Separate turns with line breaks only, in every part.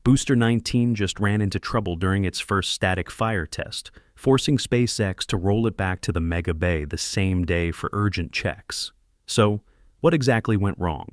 Booster 19 just ran into trouble during its first static fire test, forcing SpaceX to roll it back to the Mega Bay the same day for urgent checks. So, what exactly went wrong?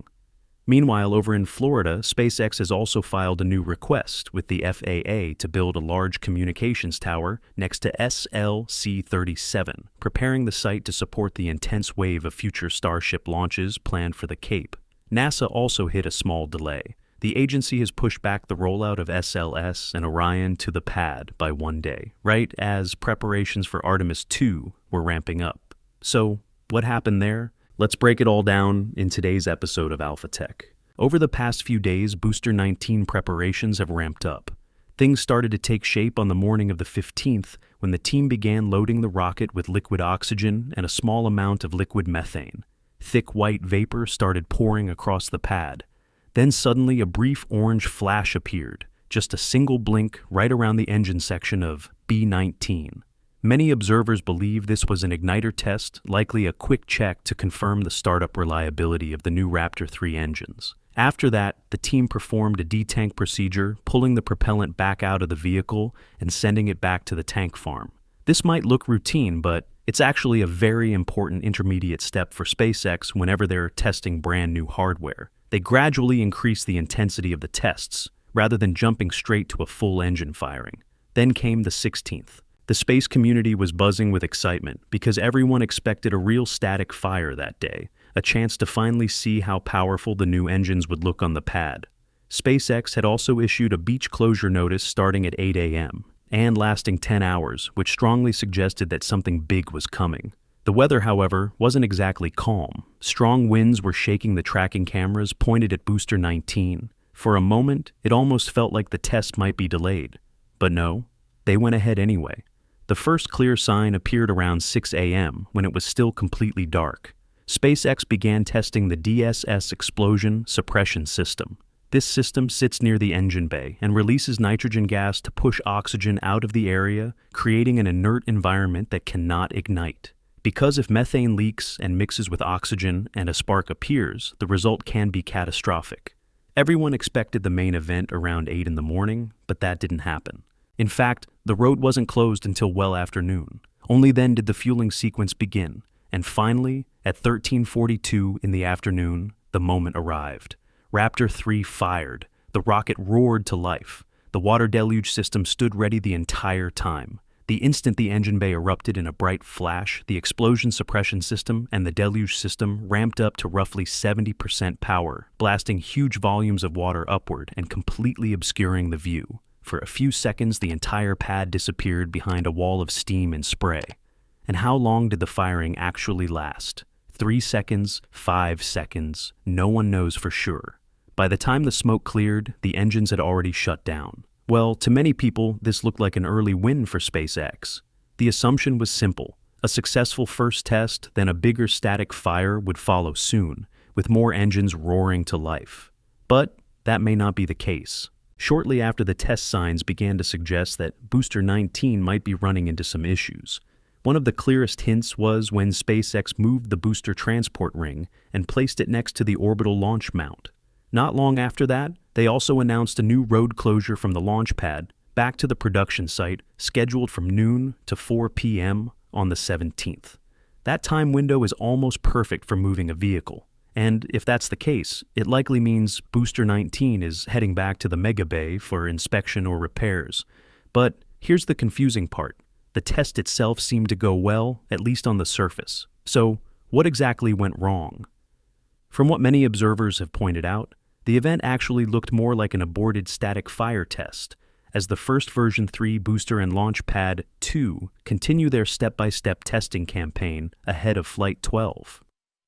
Meanwhile, over in Florida, SpaceX has also filed a new request with the FAA to build a large communications tower next to SLC-37, preparing the site to support the intense wave of future Starship launches planned for the Cape. NASA also hit a small delay. The agency has pushed back the rollout of SLS and Orion to the pad by 1 day, right as preparations for Artemis 2 were ramping up. So, what happened there? Let's break it all down in today's episode of Alpha Tech. Over the past few days, Booster 19 preparations have ramped up. Things started to take shape on the morning of the 15th when the team began loading the rocket with liquid oxygen and a small amount of liquid methane. Thick white vapor started pouring across the pad. Then suddenly a brief orange flash appeared, just a single blink right around the engine section of B-19. Many observers believe this was an igniter test, likely a quick check to confirm the startup reliability of the new Raptor 3 engines. After that, the team performed a detank procedure, pulling the propellant back out of the vehicle and sending it back to the tank farm. This might look routine, but it's actually a very important intermediate step for SpaceX whenever they're testing brand new hardware. They gradually increase the intensity of the tests, rather than jumping straight to a full engine firing. Then came the 16th. The space community was buzzing with excitement because everyone expected a real static fire that day, a chance to finally see how powerful the new engines would look on the pad. SpaceX had also issued a beach closure notice starting at 8 a.m. and lasting 10 hours, which strongly suggested that something big was coming. The weather, however, wasn't exactly calm. Strong winds were shaking the tracking cameras pointed at Booster 19. For a moment, it almost felt like the test might be delayed. But no, they went ahead anyway. The first clear sign appeared around 6 a.m. when it was still completely dark. SpaceX began testing the DSS explosion suppression system. This system sits near the engine bay and releases nitrogen gas to push oxygen out of the area, creating an inert environment that cannot ignite. Because if methane leaks and mixes with oxygen and a spark appears, the result can be catastrophic. Everyone expected the main event around 8 in the morning, but that didn't happen. In fact, the road wasn't closed until well after noon. Only then did the fueling sequence begin, and finally, at 13:42 in the afternoon, the moment arrived. Raptor 3 fired. The rocket roared to life. The water deluge system stood ready the entire time. The instant the engine bay erupted in a bright flash, the explosion suppression system and the deluge system ramped up to roughly 70% power, blasting huge volumes of water upward and completely obscuring the view. For a few seconds, the entire pad disappeared behind a wall of steam and spray. And how long did the firing actually last? 3 seconds, 5 seconds, no one knows for sure. By the time the smoke cleared, the engines had already shut down. Well, to many people, this looked like an early win for SpaceX. The assumption was simple. A successful first test, then a bigger static fire would follow soon, with more engines roaring to life. But that may not be the case. Shortly after, the test signs began to suggest that Booster 19 might be running into some issues. One of the clearest hints was when SpaceX moved the booster transport ring and placed it next to the orbital launch mount. Not long after that, they also announced a new road closure from the launch pad back to the production site, scheduled from noon to 4 p.m. on the 17th. That time window is almost perfect for moving a vehicle. And if that's the case, it likely means Booster 19 is heading back to the Mega Bay for inspection or repairs. But here's the confusing part. The test itself seemed to go well, at least on the surface. So, what exactly went wrong? From what many observers have pointed out, the event actually looked more like an aborted static fire test, as the first version 3 booster and launch pad 2 continue their step-by-step testing campaign ahead of Flight 12.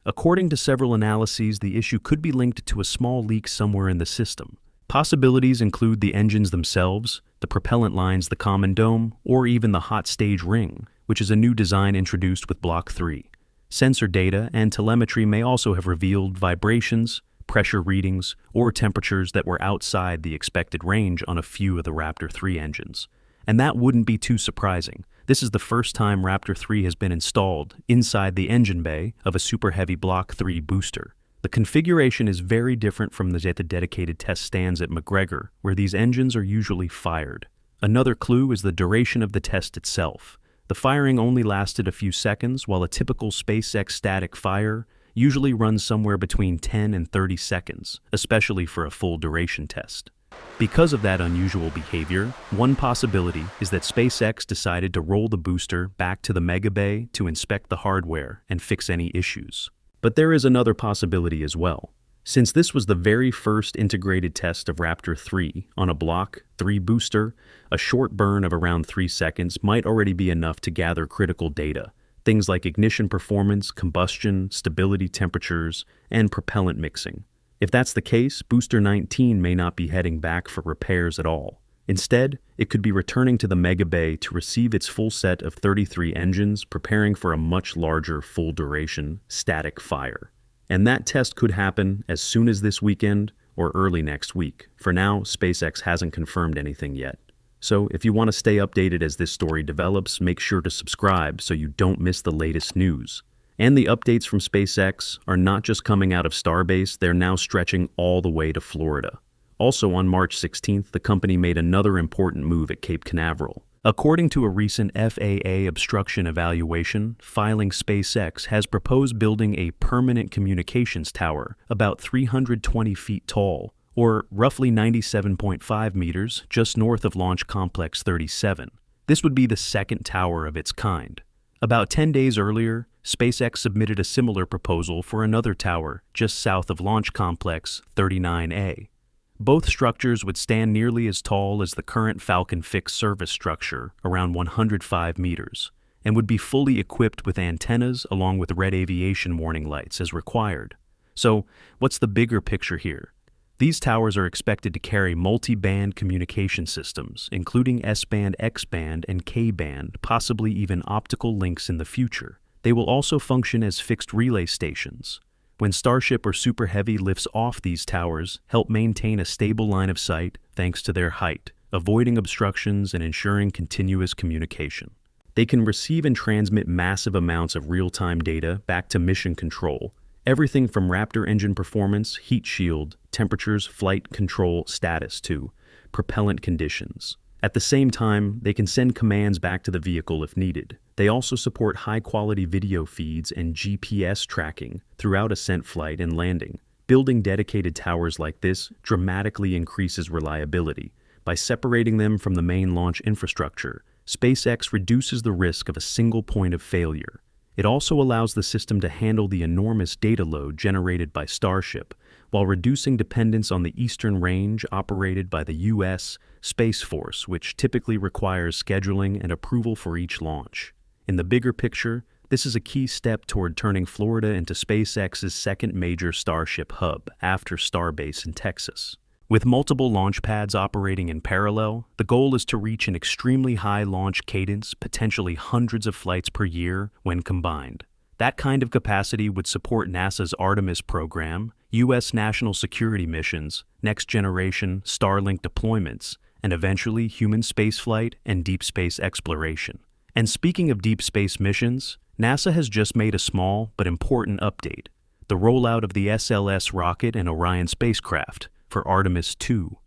According to several analyses, the issue could be linked to a small leak somewhere in the system. Possibilities include the engines themselves, the propellant lines, the common dome, or even the hot stage ring, which is a new design introduced with Block 3. Sensor data and telemetry may also have revealed vibrations, pressure readings, or temperatures that were outside the expected range on a few of the Raptor 3 engines. And that wouldn't be too surprising. This is the first time Raptor 3 has been installed inside the engine bay of a Super Heavy Block 3 booster. The configuration is very different from the dedicated test stands at McGregor, where these engines are usually fired. Another clue is the duration of the test itself. The firing only lasted a few seconds, while a typical SpaceX static fire usually runs somewhere between 10 and 30 seconds, especially for a full duration test. Because of that unusual behavior, one possibility is that SpaceX decided to roll the booster back to the Mega Bay to inspect the hardware and fix any issues. But there is another possibility as well. Since this was the very first integrated test of Raptor 3 on a Block 3 booster, a short burn of around 3 seconds might already be enough to gather critical data, things like ignition performance, combustion, stability temperatures, and propellant mixing. If that's the case, Booster 19 may not be heading back for repairs at all. Instead, it could be returning to the Mega Bay to receive its full set of 33 engines, preparing for a much larger full-duration static fire. And that test could happen as soon as this weekend or early next week. For now, SpaceX hasn't confirmed anything yet. So if you want to stay updated as this story develops, make sure to subscribe so you don't miss the latest news. And the updates from SpaceX are not just coming out of Starbase, they're now stretching all the way to Florida. Also on March 16th, the company made another important move at Cape Canaveral. According to a recent FAA obstruction evaluation, filing, SpaceX has proposed building a permanent communications tower about 320 feet tall, or roughly 97.5 meters, just north of Launch Complex 37. This would be the second tower of its kind. About 10 days earlier, SpaceX submitted a similar proposal for another tower just south of Launch Complex 39A. Both structures would stand nearly as tall as the current Falcon fixed service structure, around 105 meters, and would be fully equipped with antennas along with red aviation warning lights as required. So, what's the bigger picture here? These towers are expected to carry multi-band communication systems, including S-band, X-band, and K-band, possibly even optical links in the future. They will also function as fixed relay stations. When Starship or Super Heavy lifts off these towers, help maintain a stable line of sight thanks to their height, avoiding obstructions and ensuring continuous communication. They can receive and transmit massive amounts of real-time data back to mission control, everything from Raptor engine performance, heat shield, temperatures, flight control status to propellant conditions. At the same time, they can send commands back to the vehicle if needed. They also support high-quality video feeds and GPS tracking throughout ascent, flight, and landing. Building dedicated towers like this dramatically increases reliability. By separating them from the main launch infrastructure, SpaceX reduces the risk of a single point of failure. It also allows the system to handle the enormous data load generated by Starship, while reducing dependence on the Eastern Range operated by the U.S. Space Force, which typically requires scheduling and approval for each launch. In the bigger picture, this is a key step toward turning Florida into SpaceX's second major Starship hub after Starbase in Texas. With multiple launch pads operating in parallel, the goal is to reach an extremely high launch cadence, potentially hundreds of flights per year when combined. That kind of capacity would support NASA's Artemis program, U.S. national security missions, next-generation Starlink deployments, and eventually human spaceflight and deep space exploration. And speaking of deep space missions, NASA has just made a small but important update: the rollout of the SLS rocket and Orion spacecraft for Artemis 2.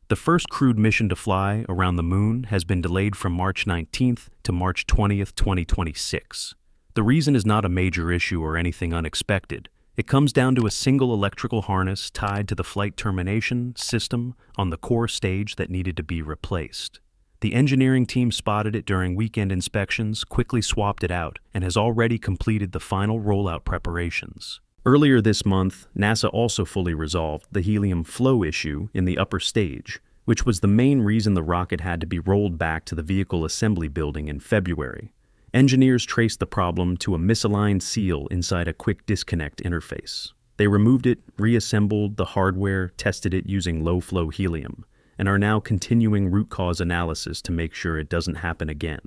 The first crewed mission to fly around the moon has been delayed from March 19th to March 20th, 2026. The reason is not a major issue or anything unexpected. It comes down to a single electrical harness tied to the flight termination system on the core stage that needed to be replaced. The engineering team spotted it during weekend inspections, quickly swapped it out, and has already completed the final rollout preparations. Earlier this month, NASA also fully resolved the helium flow issue in the upper stage, which was the main reason the rocket had to be rolled back to the vehicle assembly building in February. Engineers traced the problem to a misaligned seal inside a quick disconnect interface. They removed it, reassembled the hardware, tested it using low-flow helium, and are now continuing root cause analysis to make sure it doesn't happen again.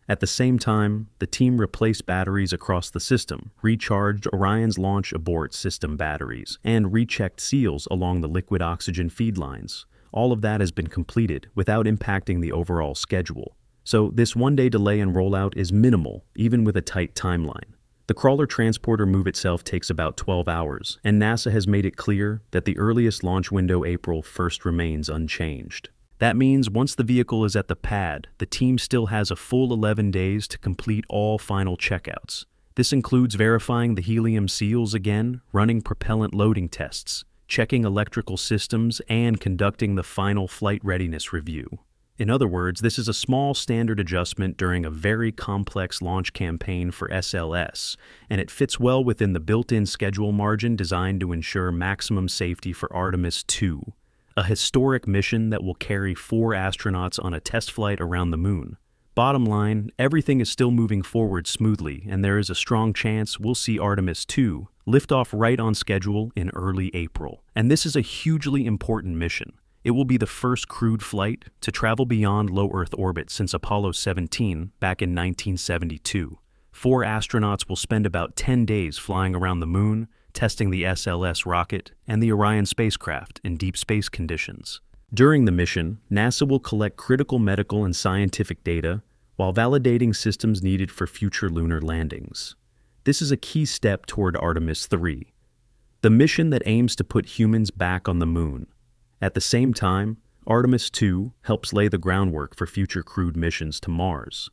At the same time, the team replaced batteries across the system, recharged Orion's launch abort system batteries, and rechecked seals along the liquid oxygen feed lines. All of that has been completed without impacting the overall schedule. So this one-day delay in rollout is minimal, even with a tight timeline. The crawler transporter move itself takes about 12 hours, and NASA has made it clear that the earliest launch window April 1st remains unchanged. That means once the vehicle is at the pad, the team still has a full 11 days to complete all final checkouts. This includes verifying the helium seals again, running propellant loading tests, checking electrical systems, and conducting the final flight readiness review. In other words, this is a small standard adjustment during a very complex launch campaign for SLS, and it fits well within the built-in schedule margin designed to ensure maximum safety for Artemis 2, a historic mission that will carry 4 astronauts on a test flight around the moon. Bottom line, everything is still moving forward smoothly, and there is a strong chance we'll see Artemis 2 lift off right on schedule in early April. And this is a hugely important mission. It will be the first crewed flight to travel beyond low Earth orbit since Apollo 17 back in 1972. 4 astronauts will spend about 10 days flying around the moon, testing the SLS rocket and the Orion spacecraft in deep space conditions. During the mission, NASA will collect critical medical and scientific data while validating systems needed for future lunar landings. This is a key step toward Artemis 3, the mission that aims to put humans back on the moon. At the same time, Artemis 2 helps lay the groundwork for future crewed missions to Mars.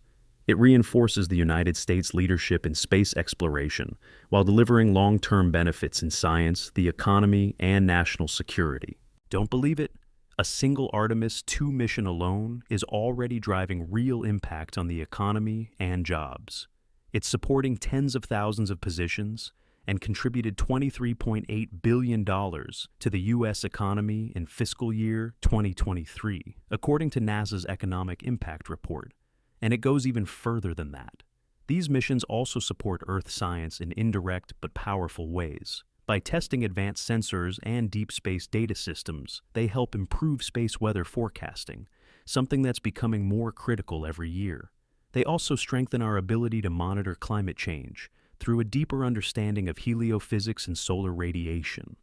It reinforces the United States' leadership in space exploration while delivering long-term benefits in science, the economy, and national security. Don't believe it? A single Artemis 2 mission alone is already driving real impact on the economy and jobs. It's supporting tens of thousands of positions and contributed $23.8 billion to the U.S. economy in fiscal year 2023, according to NASA's Economic Impact Report. And it goes even further than that. These missions also support Earth science in indirect but powerful ways. By testing advanced sensors and deep space data systems, they help improve space weather forecasting, something that's becoming more critical every year. They also strengthen our ability to monitor climate change through a deeper understanding of heliophysics and solar radiation.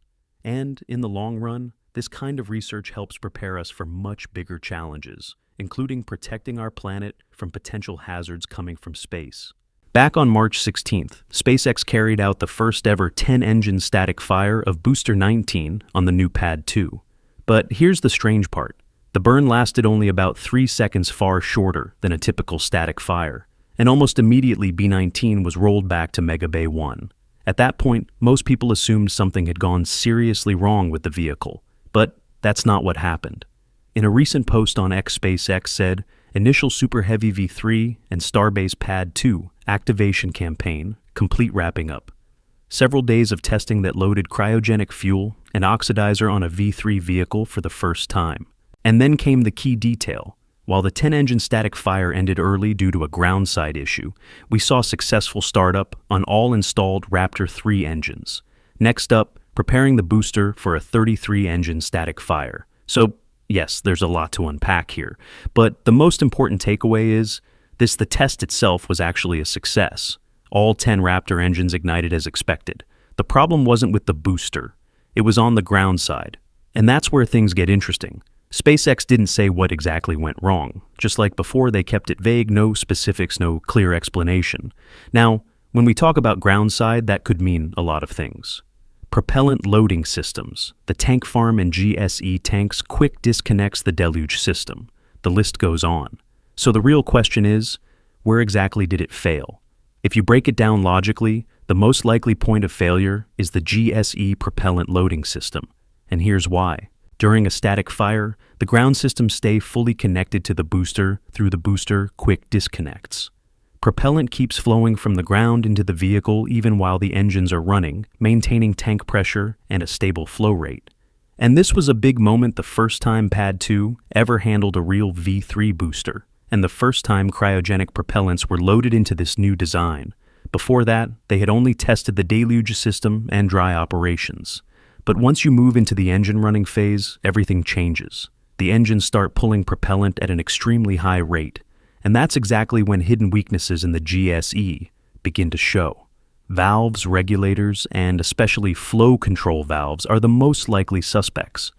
And, in the long run, this kind of research helps prepare us for much bigger challenges, including protecting our planet from potential hazards coming from space. Back on March 16th, SpaceX carried out the first ever 10-engine static fire of Booster 19 on the new Pad 2. But here's the strange part. The burn lasted only about 3 seconds, far shorter than a typical static fire. And almost immediately B-19 was rolled back to Mega Bay 1. At that point, most people assumed something had gone seriously wrong with the vehicle, but that's not what happened. In a recent post on X, SpaceX said, "Initial Super Heavy V3 and Starbase Pad 2 activation campaign complete, wrapping up. Several days of testing that loaded cryogenic fuel and oxidizer on a V3 vehicle for the first time." And then came the key detail. While the 10-engine static fire ended early due to a ground side issue, we saw successful startup on all installed Raptor 3 engines. Next up, preparing the booster for a 33-engine static fire. So, yes, there's a lot to unpack here, but the most important takeaway is the test itself was actually a success. All 10 Raptor engines ignited as expected. The problem wasn't with the booster. It was on the ground side. And that's where things get interesting. SpaceX didn't say what exactly went wrong. Just like before, they kept it vague, no specifics, no clear explanation. Now, when we talk about ground side, that could mean a lot of things. Propellant loading systems. The tank farm and GSE tanks quick disconnects the deluge system. The list goes on. So the real question is, where exactly did it fail? If you break it down logically, the most likely point of failure is the GSE propellant loading system. And here's why. During a static fire, the ground systems stay fully connected to the booster through the booster quick disconnects. Propellant keeps flowing from the ground into the vehicle even while the engines are running, maintaining tank pressure and a stable flow rate. And this was a big moment the first time Pad 2 ever handled a real V3 booster, and the first time cryogenic propellants were loaded into this new design. Before that, they had only tested the deluge system and dry operations. But once you move into the engine running phase, everything changes. The engines start pulling propellant at an extremely high rate, and that's exactly when hidden weaknesses in the GSE begin to show. Valves, regulators, and especially flow control valves are the most likely suspects.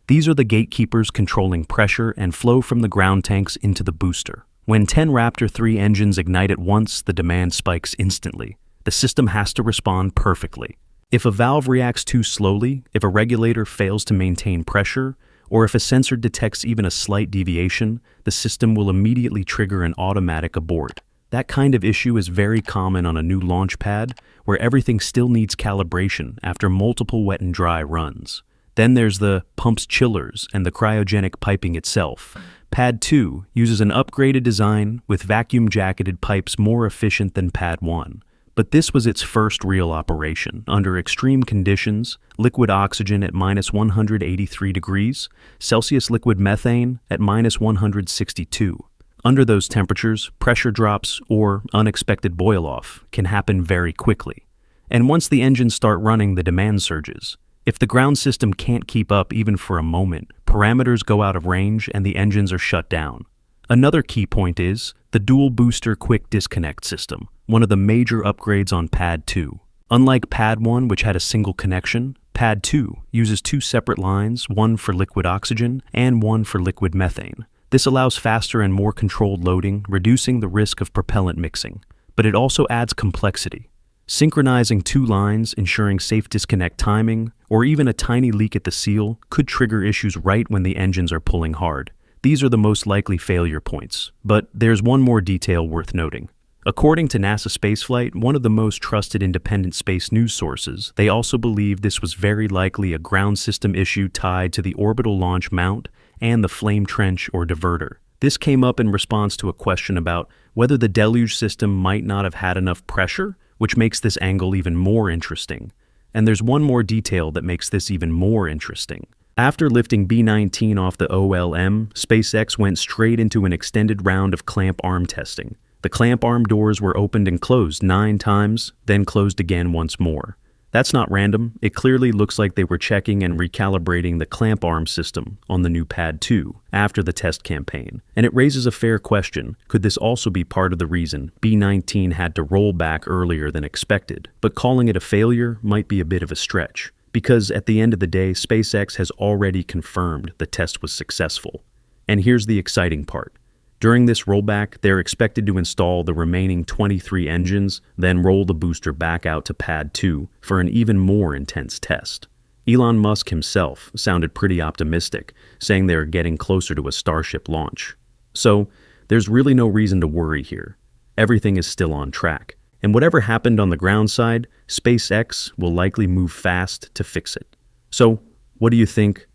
These are the gatekeepers controlling pressure and flow from the ground tanks into the booster. When 10 Raptor 3 engines ignite at once, the demand spikes instantly. The system has to respond perfectly. If a valve reacts too slowly, if a regulator fails to maintain pressure, or if a sensor detects even a slight deviation, the system will immediately trigger an automatic abort. That kind of issue is very common on a new launch pad, where everything still needs calibration after multiple wet and dry runs. Then there's the pump's chillers and the cryogenic piping itself. Pad 2 uses an upgraded design with vacuum-jacketed pipes more efficient than Pad 1. But this was its first real operation, under extreme conditions, liquid oxygen at minus 183 degrees, Celsius liquid methane at minus 162. Under those temperatures, pressure drops or unexpected boil-off can happen very quickly. And once the engines start running, the demand surges. If the ground system can't keep up even for a moment, parameters go out of range and the engines are shut down. Another key point is the dual booster quick disconnect system, one of the major upgrades on Pad 2. Unlike Pad 1, which had a single connection, Pad 2 uses two separate lines, one for liquid oxygen and one for liquid methane. This allows faster and more controlled loading, reducing the risk of propellant mixing. But it also adds complexity. Synchronizing two lines, ensuring safe disconnect timing, or even a tiny leak at the seal could trigger issues right when the engines are pulling hard. These are the most likely failure points, but there's one more detail worth noting. According to NASA Spaceflight, one of the most trusted independent space news sources, they also believe this was very likely a ground system issue tied to the orbital launch mount and the flame trench or diverter. This came up in response to a question about whether the deluge system might not have had enough pressure, which makes this angle even more interesting. And there's one more detail that makes this even more interesting. After lifting B-19 off the OLM, SpaceX went straight into an extended round of clamp arm testing. The clamp arm doors were opened and closed 9 times, then closed again once more. That's not random. It clearly looks like they were checking and recalibrating the clamp arm system on the new Pad 2 after the test campaign. And it raises a fair question. Could this also be part of the reason B-19 had to roll back earlier than expected? But calling it a failure might be a bit of a stretch, because at the end of the day, SpaceX has already confirmed the test was successful. And here's the exciting part. During this rollback, they're expected to install the remaining 23 engines, then roll the booster back out to Pad 2 for an even more intense test. Elon Musk himself sounded pretty optimistic, saying they are getting closer to a Starship launch. So, there's really no reason to worry here. Everything is still on track. And whatever happened on the ground side, SpaceX will likely move fast to fix it. So, what do you think?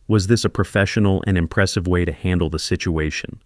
Was this a professional and impressive way to handle the situation?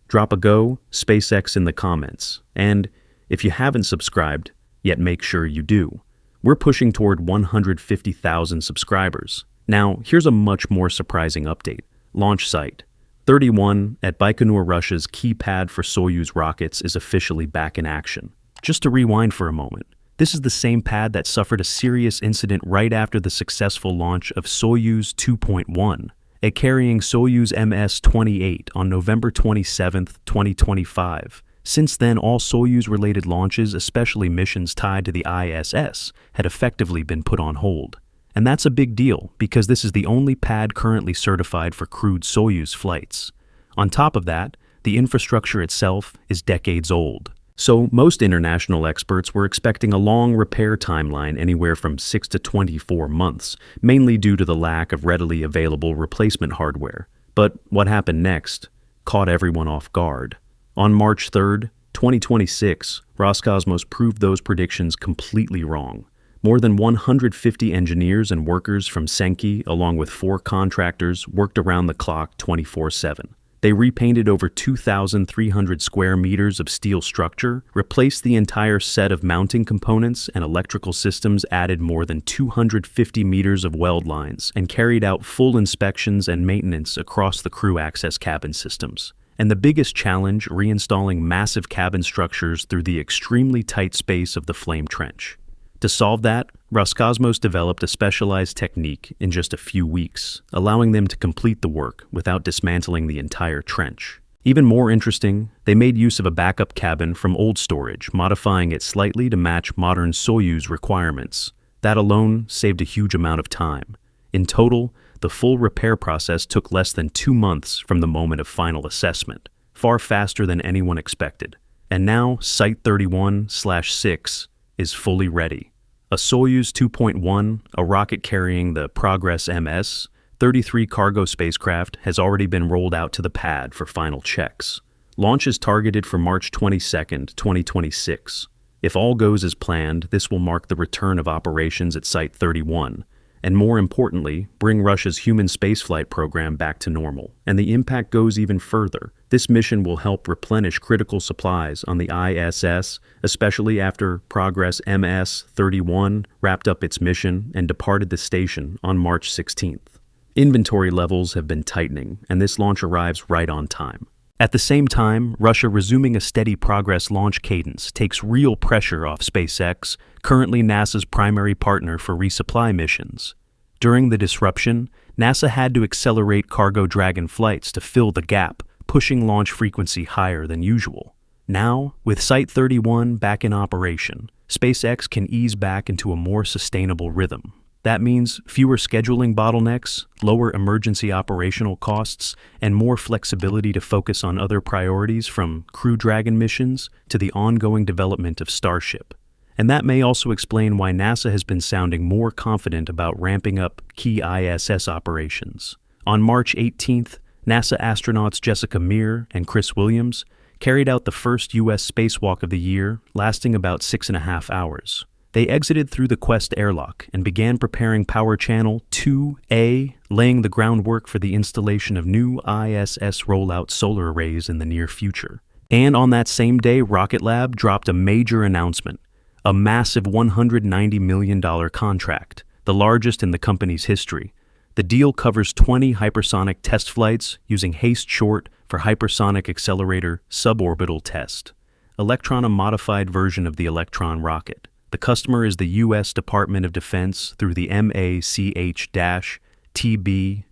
Drop a go, SpaceX in the comments. And if you haven't subscribed, yet make sure you do. We're pushing toward 150,000 subscribers. Now, here's a much more surprising update. Launch site 31 at Baikonur, Russia's key pad for Soyuz rockets is officially back in action. Just to rewind for a moment, this is the same pad that suffered a serious incident right after the successful launch of Soyuz 2.1. A carrying Soyuz MS-28 on November 27, 2025. Since then, all Soyuz-related launches, especially missions tied to the ISS, had effectively been put on hold. And that's a big deal, because this is the only pad currently certified for crewed Soyuz flights. On top of that, the infrastructure itself is decades old. So most international experts were expecting a long repair timeline anywhere from 6 to 24 months, mainly due to the lack of readily available replacement hardware. But what happened next caught everyone off guard. On March 3rd, 2026, Roscosmos proved those predictions completely wrong. More than 150 engineers and workers from Senki, along with 4 contractors, worked around the clock 24/7. They repainted over 2,300 square meters of steel structure, replaced the entire set of mounting components and electrical systems, added more than 250 meters of weld lines, and carried out full inspections and maintenance across the crew access cabin systems. And the biggest challenge, reinstalling massive cabin structures through the extremely tight space of the flame trench. To solve that, Roscosmos developed a specialized technique in just a few weeks, allowing them to complete the work without dismantling the entire trench. Even more interesting, they made use of a backup cabin from old storage, modifying it slightly to match modern Soyuz requirements. That alone saved a huge amount of time. In total, the full repair process took less than 2 months from the moment of final assessment, far faster than anyone expected. And now, Site 31/6 is fully ready. A Soyuz 2.1, a rocket carrying the Progress MS, 33 cargo spacecraft has already been rolled out to the pad for final checks. Launch is targeted for March 22, 2026. If all goes as planned, this will mark the return of operations at Site 31, and more importantly, bring Russia's human spaceflight program back to normal. And the impact goes even further. This mission will help replenish critical supplies on the ISS, especially after Progress MS-31 wrapped up its mission and departed the station on March 16th. Inventory levels have been tightening, and this launch arrives right on time. At the same time, Russia resuming a steady Progress launch cadence takes real pressure off SpaceX, currently NASA's primary partner for resupply missions. During the disruption, NASA had to accelerate Cargo Dragon flights to fill the gap, pushing launch frequency higher than usual. Now, with Site 31 back in operation, SpaceX can ease back into a more sustainable rhythm. That means fewer scheduling bottlenecks, lower emergency operational costs, and more flexibility to focus on other priorities from Crew Dragon missions to the ongoing development of Starship. And that may also explain why NASA has been sounding more confident about ramping up key ISS operations. On March 18th, NASA astronauts Jessica Meir and Chris Williams carried out the first U.S. spacewalk of the year, lasting about 6.5 hours. They exited through the Quest airlock and began preparing Power Channel 2A, laying the groundwork for the installation of new ISS rollout solar arrays in the near future. And on that same day, Rocket Lab dropped a major announcement, a massive $190 million contract, the largest in the company's history. The deal covers 20 hypersonic test flights using HASTE short for Hypersonic Accelerator Suborbital Test, Electron, a modified version of the Electron rocket. The customer is the U.S. Department of Defense through the MACH-TB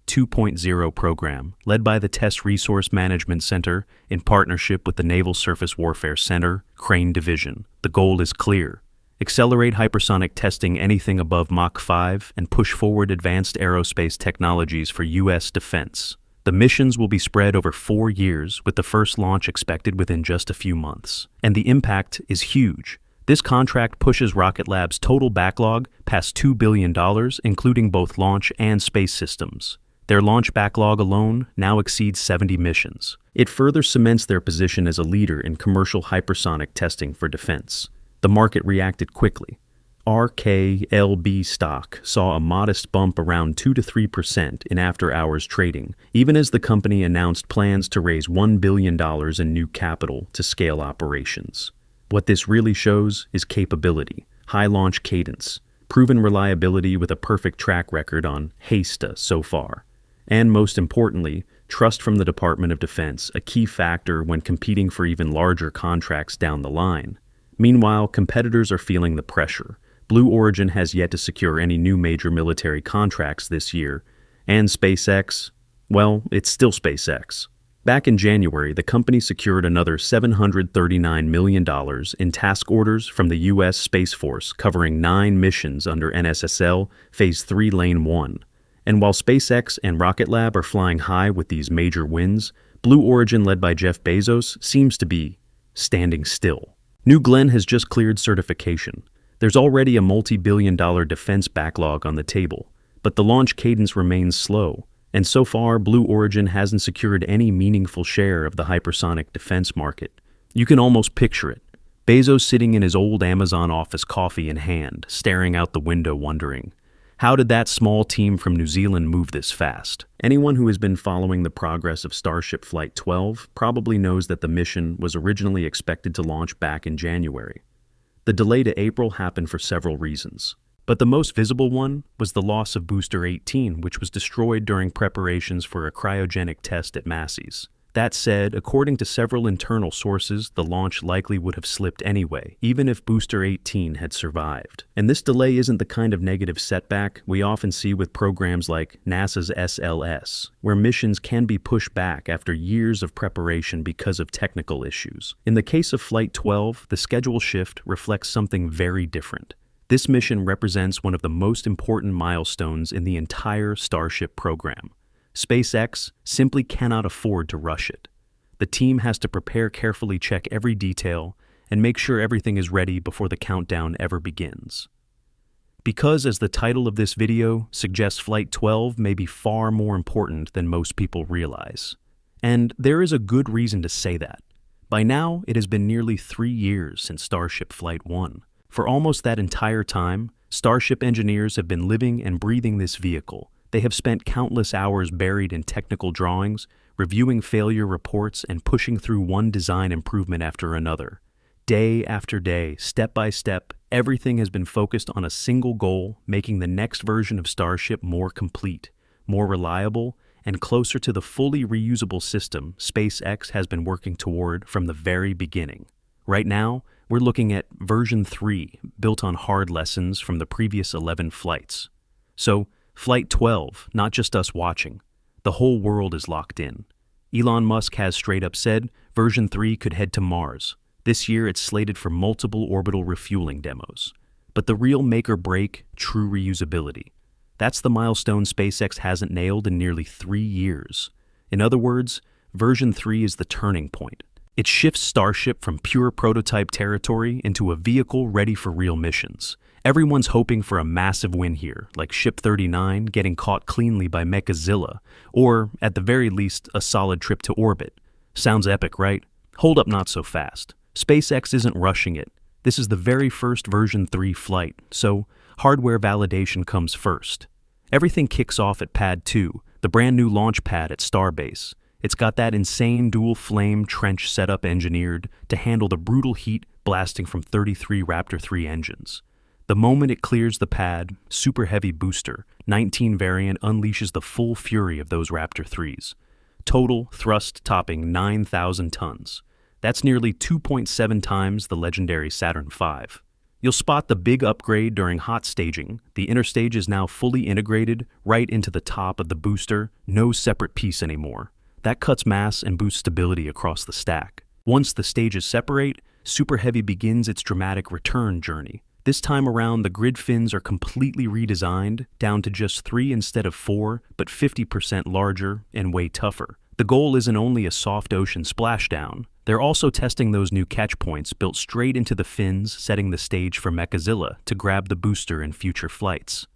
2.0 program, led by the Test Resource Management Center in partnership with the Naval Surface Warfare Center, Crane Division. The goal is clear: accelerate hypersonic testing anything above Mach 5 and push forward advanced aerospace technologies for U.S. defense. The missions will be spread over 4 years, with the first launch expected within just a few months. And the impact is huge. This contract pushes Rocket Lab's total backlog past $2 billion, including both launch and space systems. Their launch backlog alone now exceeds 70 missions. It further cements their position as a leader in commercial hypersonic testing for defense. The market reacted quickly. RKLB stock saw a modest bump around 2 to 3% in after-hours trading, even as the company announced plans to raise $1 billion in new capital to scale operations. What this really shows is capability, high launch cadence, proven reliability with a perfect track record on HASTE so far, and most importantly, trust from the Department of Defense, a key factor when competing for even larger contracts down the line. Meanwhile, competitors are feeling the pressure. Blue Origin has yet to secure any new major military contracts this year, and SpaceX, well, it's still SpaceX. Back in January, the company secured another $739 million in task orders from the U.S. Space Force, covering 9 missions under NSSL Phase 3 Lane 1. And while SpaceX and Rocket Lab are flying high with these major wins, Blue Origin, led by Jeff Bezos, seems to be standing still. New Glenn has just cleared certification. There's already a multi-billion-dollar defense backlog on the table, but the launch cadence remains slow. And so far, Blue Origin hasn't secured any meaningful share of the hypersonic defense market. You can almost picture it. Bezos sitting in his old Amazon office, coffee in hand, staring out the window wondering, how did that small team from New Zealand move this fast? Anyone who has been following the progress of Starship Flight 12 probably knows that the mission was originally expected to launch back in January. The delay to April happened for several reasons. But the most visible one was the loss of Booster 18, which was destroyed during preparations for a cryogenic test at Massey's. That said, according to several internal sources, the launch likely would have slipped anyway, even if Booster 18 had survived. And this delay isn't the kind of negative setback we often see with programs like NASA's SLS, where missions can be pushed back after years of preparation because of technical issues. In the case of Flight 12, the schedule shift reflects something very different. This mission represents one of the most important milestones in the entire Starship program. SpaceX simply cannot afford to rush it. The team has to prepare carefully, check every detail, and make sure everything is ready before the countdown ever begins. Because, as the title of this video suggests, Flight 12 may be far more important than most people realize. And there is a good reason to say that. By now, it has been nearly 3 years since Starship Flight 1. For almost that entire time, Starship engineers have been living and breathing this vehicle. They have spent countless hours buried in technical drawings, reviewing failure reports, and pushing through one design improvement after another. Day after day, step by step, everything has been focused on a single goal, making the next version of Starship more complete, more reliable, and closer to the fully reusable system SpaceX has been working toward from the very beginning. Right now, we're looking at version 3, built on hard lessons from the previous 11 flights. So, Flight 12, not just us watching. The whole world is locked in. Elon Musk has straight up said version 3 could head to Mars. This year, it's slated for multiple orbital refueling demos. But the real make or break, true reusability. That's the milestone SpaceX hasn't nailed in nearly 3 years. In other words, version 3 is the turning point. It shifts Starship from pure prototype territory into a vehicle ready for real missions. Everyone's hoping for a massive win here, like Ship 39 getting caught cleanly by Mechazilla, or, at the very least, a solid trip to orbit. Sounds epic, right? Hold up, not so fast. SpaceX isn't rushing it. This is the very first version 3 flight, so hardware validation comes first. Everything kicks off at Pad 2, the brand new launch pad at Starbase. It's got that insane dual-flame trench setup engineered to handle the brutal heat blasting from 33 Raptor 3 engines. The moment it clears the pad, Super Heavy Booster 19 variant unleashes the full fury of those Raptor 3s. Total thrust topping 9,000 tons. That's nearly 2.7 times the legendary Saturn V. You'll spot the big upgrade during hot staging. The inner stage is now fully integrated right into the top of the booster, no separate piece anymore. That cuts mass and boosts stability across the stack. Once the stages separate, Super Heavy begins its dramatic return journey. This time around, the grid fins are completely redesigned, down to just 3 instead of 4, but 50% larger and way tougher. The goal isn't only a soft ocean splashdown. They're also testing those new catch points built straight into the fins, setting the stage for Mechazilla to grab the booster in future flights.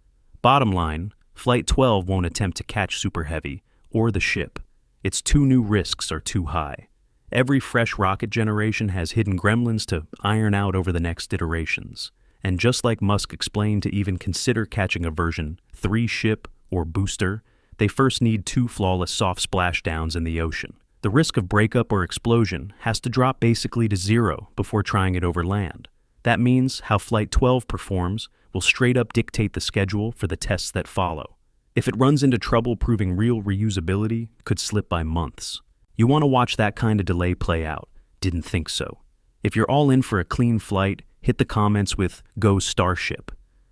Bottom line, Flight 12 won't attempt to catch Super Heavy or the ship. Its 2 new risks are too high. Every fresh rocket generation has hidden gremlins to iron out over the next iterations. And just like Musk explained, to even consider catching a version 3 ship or booster, they first need 2 flawless soft splashdowns in the ocean. The risk of breakup or explosion has to drop basically to 0 before trying it over land. That means how Flight 12 performs will straight up dictate the schedule for the tests that follow. If it runs into trouble, proving real reusability could slip by months. You want to watch that kind of delay play out. Didn't think so. If you're all in for a clean flight, hit the comments with "Go Starship."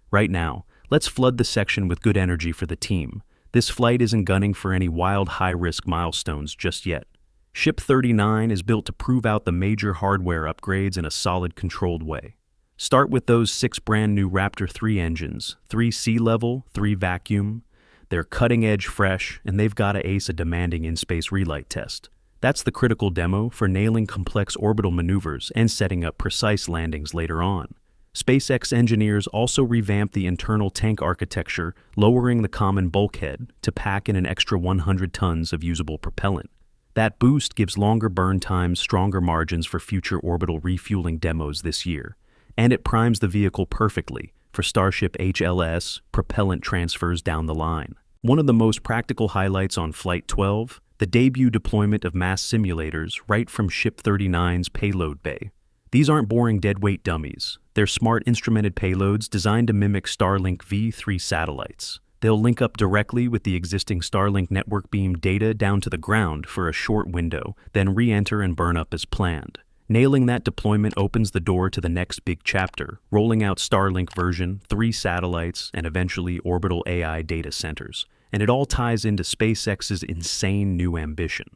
Right now, let's flood the section with good energy for the team. This flight isn't gunning for any wild high-risk milestones just yet. Ship 39 is built to prove out the major hardware upgrades in a solid, controlled way. Start with those 6 brand new Raptor 3 engines, 3 sea level, 3 vacuum. They're cutting-edge fresh, and they've got to ace a demanding in-space relight test. That's the critical demo for nailing complex orbital maneuvers and setting up precise landings later on. SpaceX engineers also revamped the internal tank architecture, lowering the common bulkhead to pack in an extra 100 tons of usable propellant. That boost gives longer burn times, stronger margins for future orbital refueling demos this year. And it primes the vehicle perfectly for Starship HLS propellant transfers down the line. One of the most practical highlights on Flight 12, the debut deployment of mass simulators right from Ship 39's payload bay. These aren't boring deadweight dummies. They're smart instrumented payloads designed to mimic Starlink V3 satellites. They'll link up directly with the existing Starlink network beam data down to the ground for a short window, then re-enter and burn up as planned. Nailing that deployment opens the door to the next big chapter, rolling out Starlink version, 3 satellites, and eventually orbital AI data centers. And it all ties into SpaceX's insane new ambition.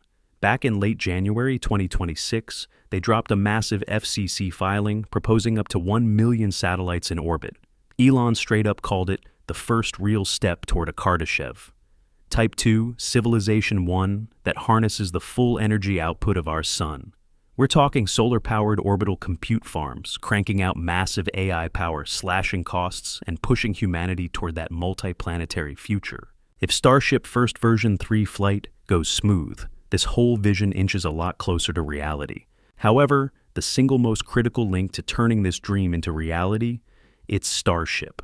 Back in late January 2026, they dropped a massive FCC filing proposing up to 1 million satellites in orbit. Elon straight up called it the first real step toward a Kardashev. Type 2, Civilization 1, that harnesses the full energy output of our sun. We're talking solar-powered orbital compute farms, cranking out massive AI power, slashing costs, and pushing humanity toward that multiplanetary future. If Starship first version 3 flight goes smooth, this whole vision inches a lot closer to reality. However, the single most critical link to turning this dream into reality, it's Starship.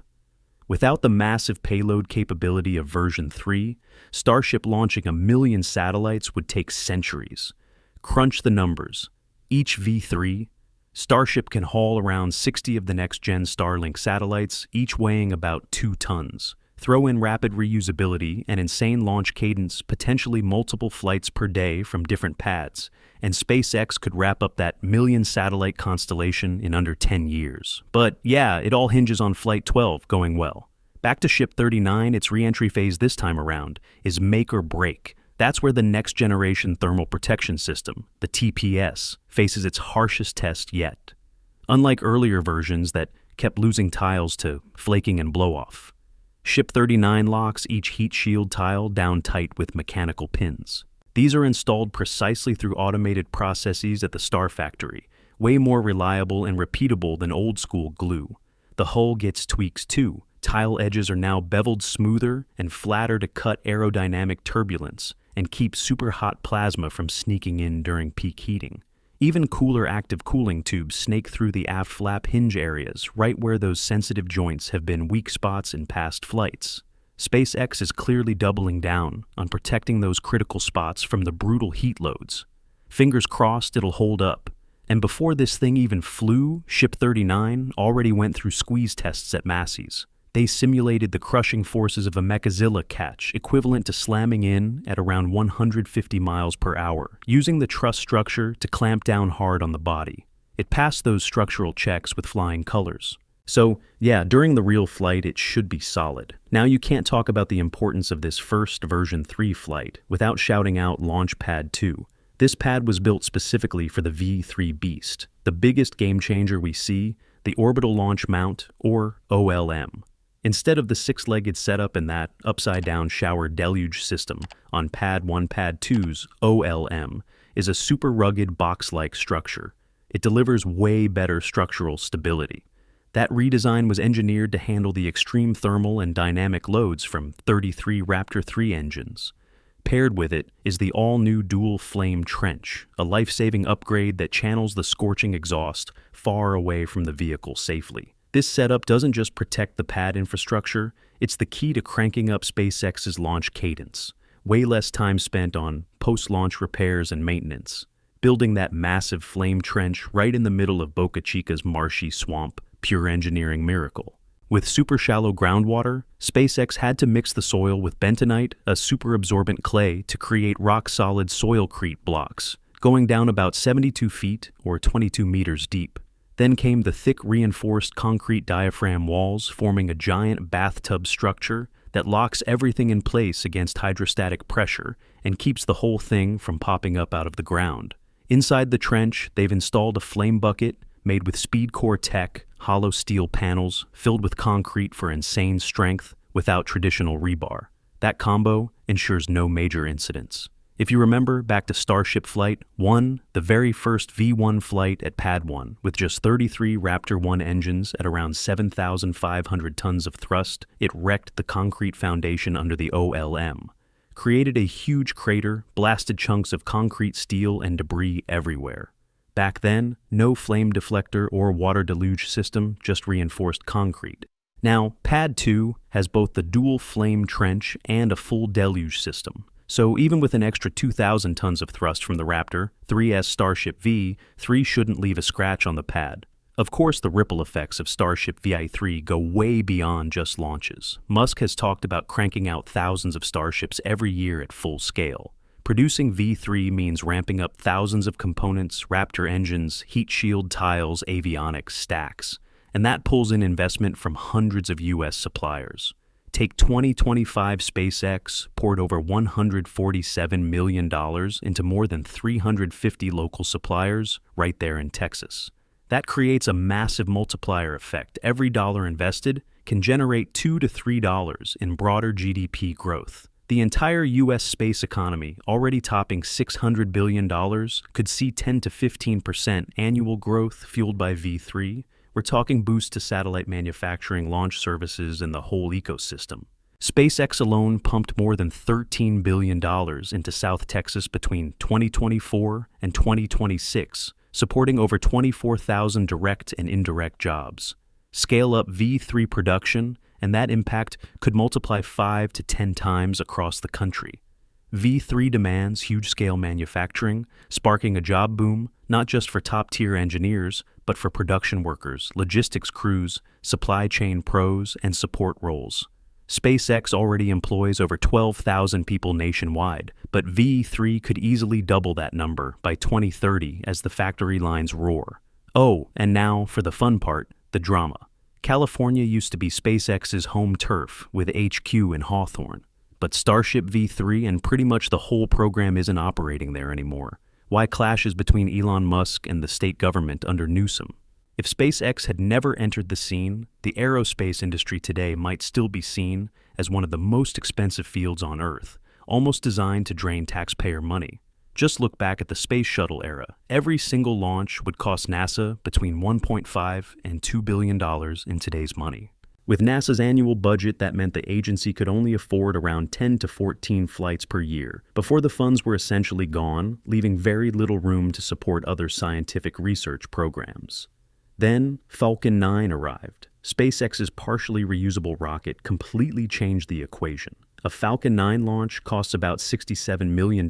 Without the massive payload capability of version 3, Starship launching 1 million satellites would take centuries. Crunch the numbers. Each V3, Starship can haul around 60 of the next-gen Starlink satellites, each weighing about 2 tons. Throw in rapid reusability and insane launch cadence, potentially multiple flights per day from different pads, and SpaceX could wrap up that million-satellite constellation in under 10 years. But yeah, it all hinges on Flight 12 going well. Back to Ship 39, its re-entry phase this time around is make or break. That's where the next-generation thermal protection system, the TPS, faces its harshest test yet. Unlike earlier versions that kept losing tiles to flaking and blow-off, Ship 39 locks each heat shield tile down tight with mechanical pins. These are installed precisely through automated processes at the Star Factory, way more reliable and repeatable than old-school glue. The hull gets tweaks too. Tile edges are now beveled smoother and flatter to cut aerodynamic turbulence and keep super hot plasma from sneaking in during peak heating. Even cooler active cooling tubes snake through the aft flap hinge areas, right where those sensitive joints have been weak spots in past flights. SpaceX is clearly doubling down on protecting those critical spots from the brutal heat loads. Fingers crossed it'll hold up. And before this thing even flew, Ship 39 already went through squeeze tests at Massey's. They simulated the crushing forces of a Mechazilla catch, equivalent to slamming in at around 150 miles per hour, using the truss structure to clamp down hard on the body. It passed those structural checks with flying colors. So, yeah, during the real flight, it should be solid. Now, you can't talk about the importance of this first version 3 flight without shouting out Launch Pad 2. This pad was built specifically for the V3 Beast, the biggest game changer we see, the Orbital Launch Mount, or OLM. Instead of the 6-legged setup in that upside-down shower deluge system on Pad 1, Pad 2's OLM is a super rugged box-like structure. It delivers way better structural stability. That redesign was engineered to handle the extreme thermal and dynamic loads from 33 Raptor 3 engines. Paired with it is the all-new dual-flame trench, a life-saving upgrade that channels the scorching exhaust far away from the vehicle safely. This setup doesn't just protect the pad infrastructure, it's the key to cranking up SpaceX's launch cadence. Way less time spent on post-launch repairs and maintenance. Building that massive flame trench right in the middle of Boca Chica's marshy swamp, pure engineering miracle. With super shallow groundwater, SpaceX had to mix the soil with bentonite, a super absorbent clay, to create rock-solid soilcrete blocks, going down about 72 feet or 22 meters deep. Then came the thick reinforced concrete diaphragm walls forming a giant bathtub structure that locks everything in place against hydrostatic pressure and keeps the whole thing from popping up out of the ground. Inside the trench, they've installed a flame bucket made with SpeedCore tech, hollow steel panels filled with concrete for insane strength without traditional rebar. That combo ensures no major incidents. If you remember back to Starship Flight 1, the very first V1 flight at Pad 1, with just 33 Raptor 1 engines at around 7,500 tons of thrust, it wrecked the concrete foundation under the OLM, created a huge crater, blasted chunks of concrete steel and debris everywhere. Back then, no flame deflector or water deluge system, just reinforced concrete. Now, Pad 2 has both the dual flame trench and a full deluge system. So even with an extra 2,000 tons of thrust from the Raptor 3S Starship V, 3 shouldn't leave a scratch on the pad. Of course, the ripple effects of Starship VI3 go way beyond just launches. Musk has talked about cranking out thousands of Starships every year at full scale. Producing V3 means ramping up thousands of components, Raptor engines, heat shield tiles, avionics, stacks. And that pulls in investment from hundreds of US suppliers. Take 2025 SpaceX poured over $147 million into more than 350 local suppliers right there in Texas. That creates a massive multiplier effect. Every dollar invested can generate $2 to $3 in broader GDP growth. The entire U.S. space economy, already topping $600 billion, could see 10 to 15% annual growth fueled by V3. We're talking boost to satellite manufacturing, launch services, and the whole ecosystem. SpaceX alone pumped more than $13 billion into South Texas between 2024 and 2026, supporting over 24,000 direct and indirect jobs. Scale up V3 production, and that impact could multiply 5 to 10 times across the country. V3 demands huge-scale manufacturing, sparking a job boom, not just for top-tier engineers, but for production workers, logistics crews, supply chain pros, and support roles. SpaceX already employs over 12,000 people nationwide, but V3 could easily double that number by 2030 as the factory lines roar. Oh, and now for the fun part, the drama. California used to be SpaceX's home turf with HQ in Hawthorne, but Starship V3 and pretty much the whole program isn't operating there anymore. Why clashes between Elon Musk and the state government under Newsom? If SpaceX had never entered the scene, the aerospace industry today might still be seen as one of the most expensive fields on Earth, almost designed to drain taxpayer money. Just look back at the space shuttle era. Every single launch would cost NASA between $1.5 and $2 billion in today's money. With NASA's annual budget, that meant the agency could only afford around 10 to 14 flights per year, before the funds were essentially gone, leaving very little room to support other scientific research programs. Then, Falcon 9 arrived. SpaceX's partially reusable rocket completely changed the equation. A Falcon 9 launch costs about $67 million,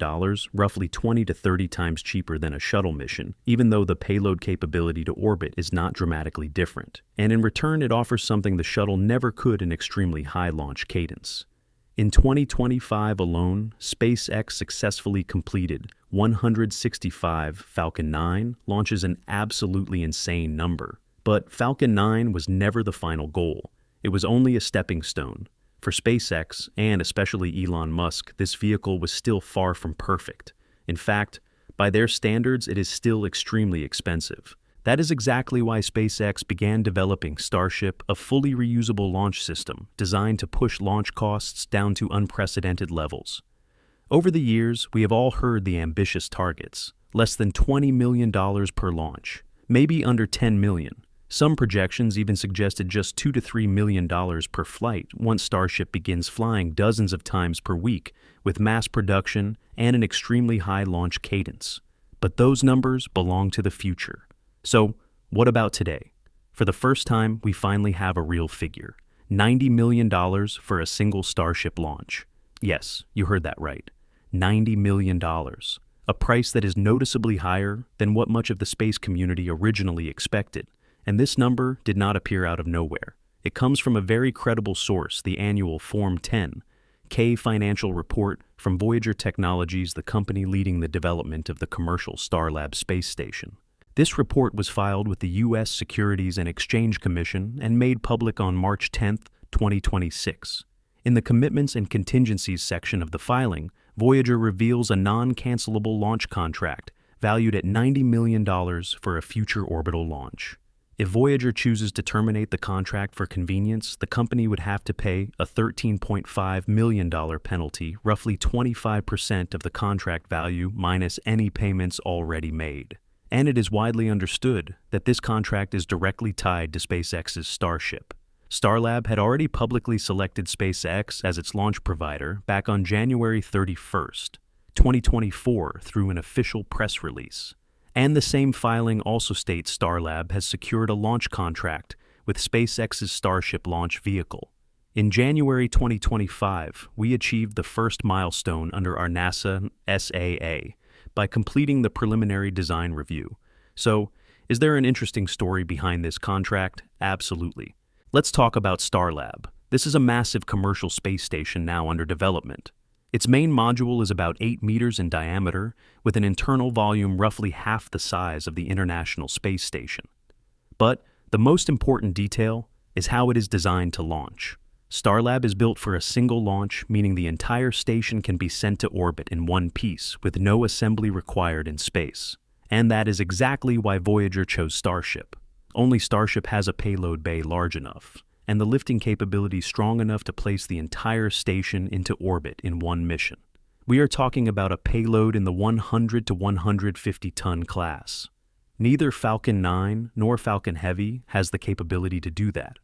roughly 20 to 30 times cheaper than a shuttle mission, even though the payload capability to orbit is not dramatically different. And in return, it offers something the shuttle never could: an extremely high launch cadence. In 2025 alone, SpaceX successfully completed 165 Falcon 9 launches, an absolutely insane number. But Falcon 9 was never the final goal. It was only a stepping stone. For SpaceX, and especially Elon Musk, this vehicle was still far from perfect. In fact, by their standards, it is still extremely expensive. That is exactly why SpaceX began developing Starship, a fully reusable launch system designed to push launch costs down to unprecedented levels. Over the years, we have all heard the ambitious targets: less than $20 million per launch, maybe under $10 million. Some projections even suggested just $2 to $3 million per flight once Starship begins flying dozens of times per week, with mass production and an extremely high launch cadence. But those numbers belong to the future. So, what about today? For the first time, we finally have a real figure: $90 million for a single Starship launch. Yes, you heard that right. $90 million. A price that is noticeably higher than what much of the space community originally expected. And this number did not appear out of nowhere. It comes from a very credible source, the annual Form 10K financial report from Voyager Technologies, the company leading the development of the commercial Starlab space station. This report was filed with the U.S. Securities and Exchange Commission and made public on March 10, 2026. In the Commitments and Contingencies section of the filing, Voyager reveals a non-cancelable launch contract valued at $90 million for a future orbital launch. If Voyager chooses to terminate the contract for convenience, the company would have to pay a $13.5 million penalty, roughly 25% of the contract value minus any payments already made. And it is widely understood that this contract is directly tied to SpaceX's Starship. Starlab had already publicly selected SpaceX as its launch provider back on January 31st, 2024, through an official press release. And the same filing also states Starlab has secured a launch contract with SpaceX's Starship launch vehicle. In January 2025, we achieved the first milestone under our NASA SAA by completing the preliminary design review. So, is there an interesting story behind this contract? Absolutely. Let's talk about Starlab. This is a massive commercial space station now under development. Its main module is about 8 meters in diameter, with an internal volume roughly half the size of the International Space Station. But the most important detail is how it is designed to launch. Starlab is built for a single launch, meaning the entire station can be sent to orbit in one piece, with no assembly required in space. And that is exactly why Voyager chose Starship. Only Starship has a payload bay large enough. and the lifting capability strong enough to place the entire station into orbit in one mission. We are talking about a payload in the 100 to 150 ton class. Neither Falcon 9 nor Falcon Heavy has the capability to do that.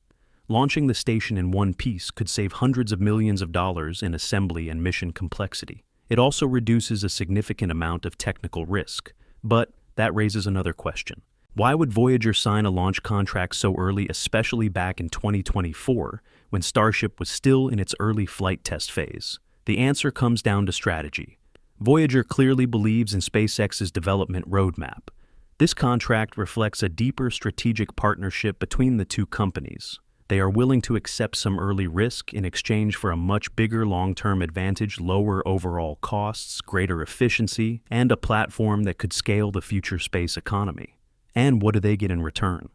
Launching the station in one piece could save hundreds of millions of dollars in assembly and mission complexity. It also reduces a significant amount of technical risk. But that raises another question. Why would Voyager sign a launch contract so early, especially back in 2024, when Starship was still in its early flight test phase? The answer comes down to strategy. Voyager clearly believes in SpaceX's development roadmap. This contract reflects a deeper strategic partnership between the two companies. They are willing to accept some early risk in exchange for a much bigger long-term advantage, lower overall costs, greater efficiency, and a platform that could scale the future space economy. And what do they get in return?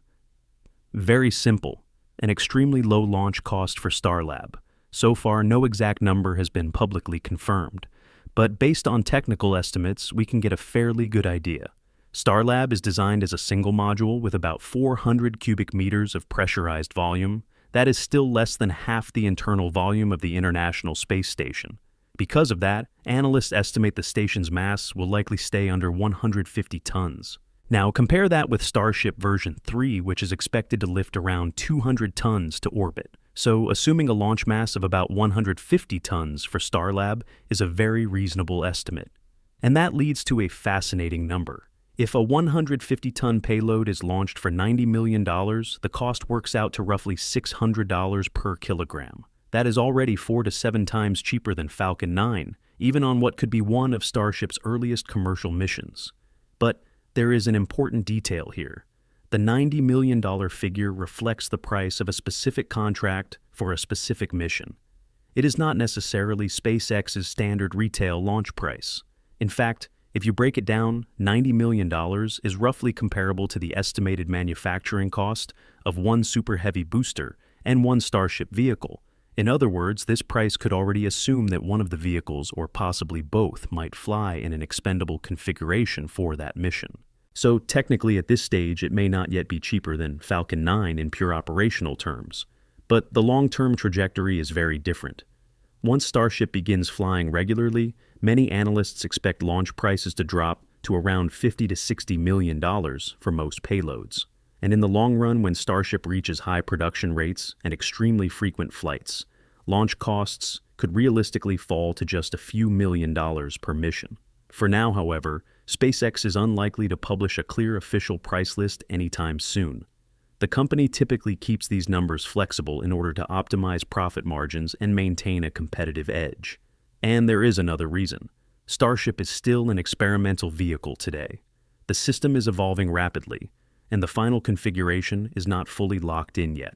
Very simple, an extremely low launch cost for Starlab. So far, no exact number has been publicly confirmed, but based on technical estimates, we can get a fairly good idea. Starlab is designed as a single module with about 400 cubic meters of pressurized volume. That is still less than half the internal volume of the International Space Station. Because of that, analysts estimate the station's mass will likely stay under 150 tons. Now compare that with Starship version 3, which is expected to lift around 200 tons to orbit. So assuming a launch mass of about 150 tons for Starlab is a very reasonable estimate. And that leads to a fascinating number. If a 150-ton payload is launched for $90 million, the cost works out to roughly $600 per kilogram. That is already 4 to 7 times cheaper than Falcon 9, even on what could be one of Starship's earliest commercial missions. But there is an important detail here. The $90 million figure reflects the price of a specific contract for a specific mission. It is not necessarily SpaceX's standard retail launch price. In fact, if you break it down, $90 million is roughly comparable to the estimated manufacturing cost of one Super Heavy booster and one Starship vehicle. In other words, this price could already assume that one of the vehicles, or possibly both, might fly in an expendable configuration for that mission. So technically at this stage, it may not yet be cheaper than Falcon 9 in pure operational terms. But the long-term trajectory is very different. Once Starship begins flying regularly, many analysts expect launch prices to drop to around $50 to $60 million for most payloads. And in the long run, when Starship reaches high production rates and extremely frequent flights, launch costs could realistically fall to just a few $1,000,000 per mission. For now, however, SpaceX is unlikely to publish a clear official price list anytime soon. The company typically keeps these numbers flexible in order to optimize profit margins and maintain a competitive edge. And there is another reason. Starship is still an experimental vehicle today. The system is evolving rapidly, and the final configuration is not fully locked in yet.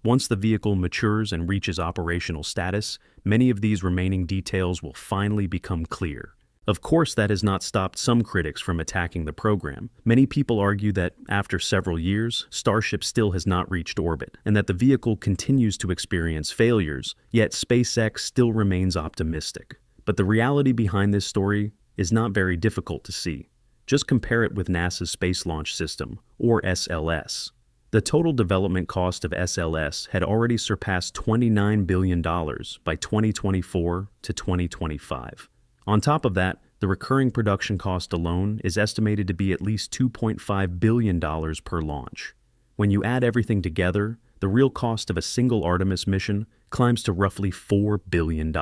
Once the vehicle matures and reaches operational status, many of these remaining details will finally become clear. Of course, that has not stopped some critics from attacking the program. Many people argue that, after several years, Starship still has not reached orbit, and that the vehicle continues to experience failures, yet SpaceX still remains optimistic. But the reality behind this story is not very difficult to see. Just compare it with NASA's Space Launch System, or SLS. The total development cost of SLS had already surpassed $29 billion by 2024 to 2025. On top of that, the recurring production cost alone is estimated to be at least $2.5 billion per launch. When you add everything together, the real cost of a single Artemis mission climbs to roughly $4 billion.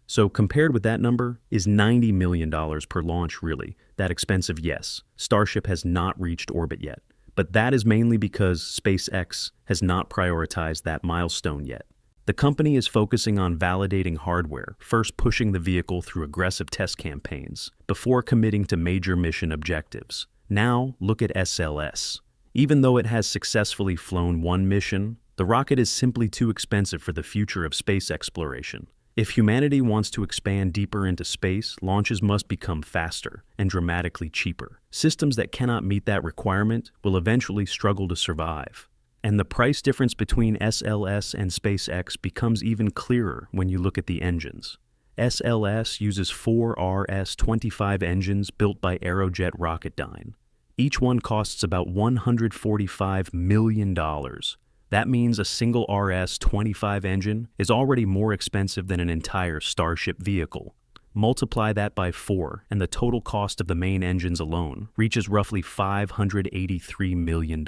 So compared with that number, is $90 million per launch really that expensive? Yes, Starship has not reached orbit yet. But that is mainly because SpaceX has not prioritized that milestone yet. The company is focusing on validating hardware, first pushing the vehicle through aggressive test campaigns, before committing to major mission objectives. Now, look at SLS. Even though it has successfully flown one mission, the rocket is simply too expensive for the future of space exploration. If humanity wants to expand deeper into space, launches must become faster and dramatically cheaper. Systems that cannot meet that requirement will eventually struggle to survive. And the price difference between SLS and SpaceX becomes even clearer when you look at the engines. SLS uses 4 RS-25 engines built by Aerojet Rocketdyne. Each one costs about $145 million. That means a single RS-25 engine is already more expensive than an entire Starship vehicle. Multiply that by 4, and the total cost of the main engines alone reaches roughly $583 million.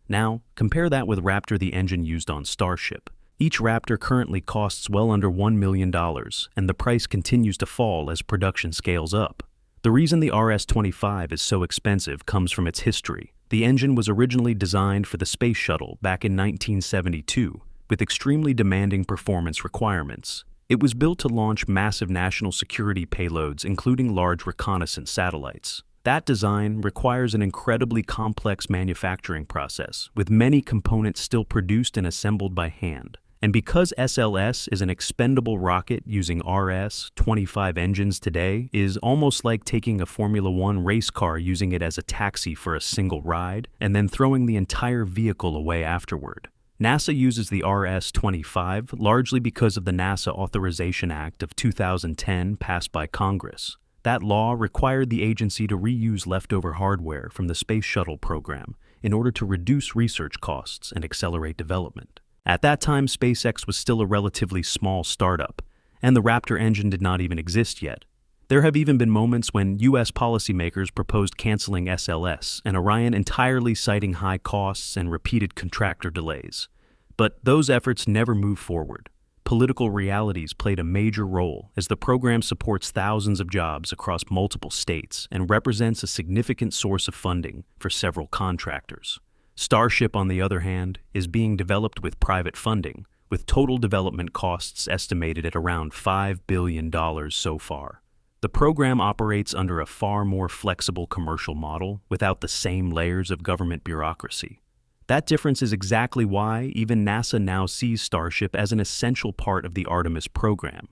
Now, compare that with Raptor, the engine used on Starship. Each Raptor currently costs well under $1 million, and the price continues to fall as production scales up. The reason the RS-25 is so expensive comes from its history. The engine was originally designed for the Space Shuttle back in 1972, with extremely demanding performance requirements. It was built to launch massive national security payloads, including large reconnaissance satellites. That design requires an incredibly complex manufacturing process, with many components still produced and assembled by hand. And because SLS is an expendable rocket using RS-25 engines today, is almost like taking a Formula One race car, using it as a taxi for a single ride, and then throwing the entire vehicle away afterward. NASA uses the RS-25 largely because of the NASA Authorization Act of 2010 passed by Congress. That law required the agency to reuse leftover hardware from the Space Shuttle program in order to reduce research costs and accelerate development. At that time, SpaceX was still a relatively small startup, and the Raptor engine did not even exist yet. There have even been moments when U.S. policymakers proposed canceling SLS and Orion entirely, citing high costs and repeated contractor delays. But those efforts never moved forward. Political realities played a major role, as the program supports thousands of jobs across multiple states and represents a significant source of funding for several contractors. Starship, on the other hand, is being developed with private funding, with total development costs estimated at around $5 billion so far. The program operates under a far more flexible commercial model without the same layers of government bureaucracy. That difference is exactly why even NASA now sees Starship as an essential part of the Artemis program.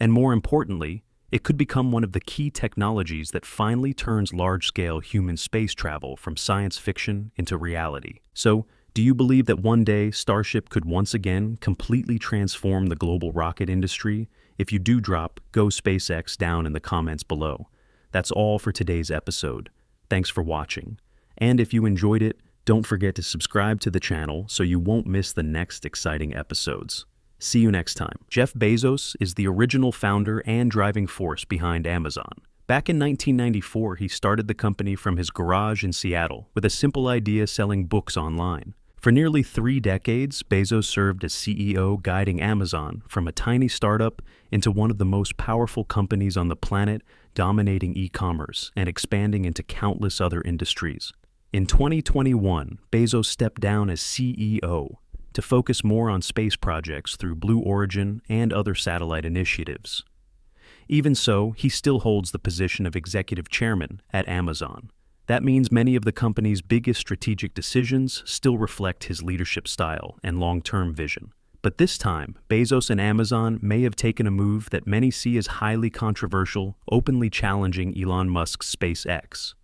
And more importantly, it could become one of the key technologies that finally turns large-scale human space travel from science fiction into reality. So, do you believe that one day Starship could once again completely transform the global rocket industry? If you do, drop "Go SpaceX" down in the comments below. That's all for today's episode. Thanks for watching. And if you enjoyed it, don't forget to subscribe to the channel so you won't miss the next exciting episodes. See you next time. Jeff Bezos is the original founder and driving force behind Amazon. Back in 1994, he started the company from his garage in Seattle with a simple idea: selling books online. For nearly 3 decades, Bezos served as CEO, guiding Amazon from a tiny startup into one of the most powerful companies on the planet, dominating e-commerce and expanding into countless other industries. In 2021, Bezos stepped down as CEO to focus more on space projects through Blue Origin and other satellite initiatives. Even so, he still holds the position of executive chairman at Amazon. That means many of the company's biggest strategic decisions still reflect his leadership style and long-term vision. But this time, Bezos and Amazon may have taken a move that many see as highly controversial, openly challenging Elon Musk's SpaceX.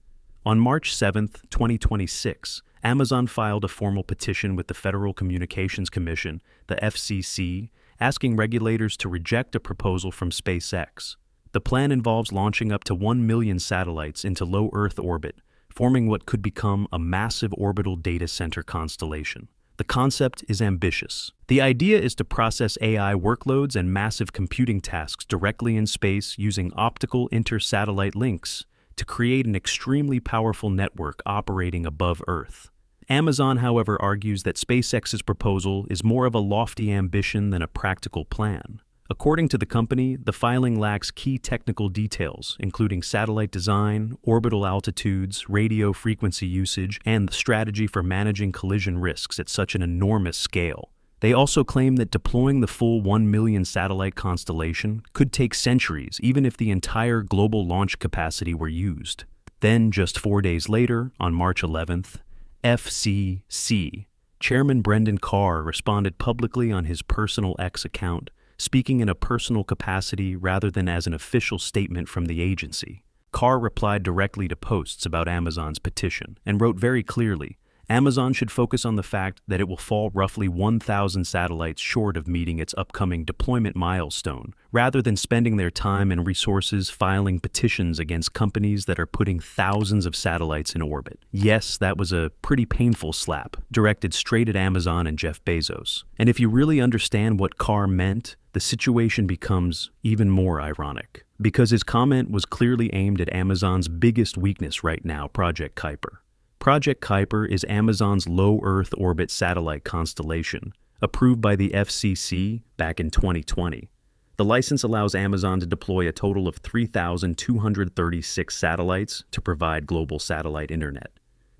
On March 7, 2026, Amazon filed a formal petition with the Federal Communications Commission, the FCC, asking regulators to reject a proposal from SpaceX. The plan involves launching up to 1 million satellites into low Earth orbit, forming what could become a massive orbital data center constellation. The concept is ambitious. The idea is to process AI workloads and massive computing tasks directly in space using optical inter-satellite links to create an extremely powerful network operating above Earth. Amazon, however, argues that SpaceX's proposal is more of a lofty ambition than a practical plan. According to the company, the filing lacks key technical details, including satellite design, orbital altitudes, radio frequency usage, and the strategy for managing collision risks at such an enormous scale. They also claim that deploying the full 1 million satellite constellation could take centuries, even if the entire global launch capacity were used. Then, just 4 days later, on March 11th, FCC Chairman Brendan Carr responded publicly on his personal X account, speaking in a personal capacity rather than as an official statement from the agency. Carr replied directly to posts about Amazon's petition and wrote very clearly, Amazon should focus on the fact that it will fall roughly 1,000 satellites short of meeting its upcoming deployment milestone, rather than spending their time and resources filing petitions against companies that are putting thousands of satellites in orbit. Yes, that was a pretty painful slap, directed straight at Amazon and Jeff Bezos. And if you really understand what Carr meant, the situation becomes even more ironic, because his comment was clearly aimed at Amazon's biggest weakness right now, Project Kuiper. Project Kuiper is Amazon's low Earth orbit satellite constellation, approved by the FCC back in 2020. The license allows Amazon to deploy a total of 3,236 satellites to provide global satellite internet.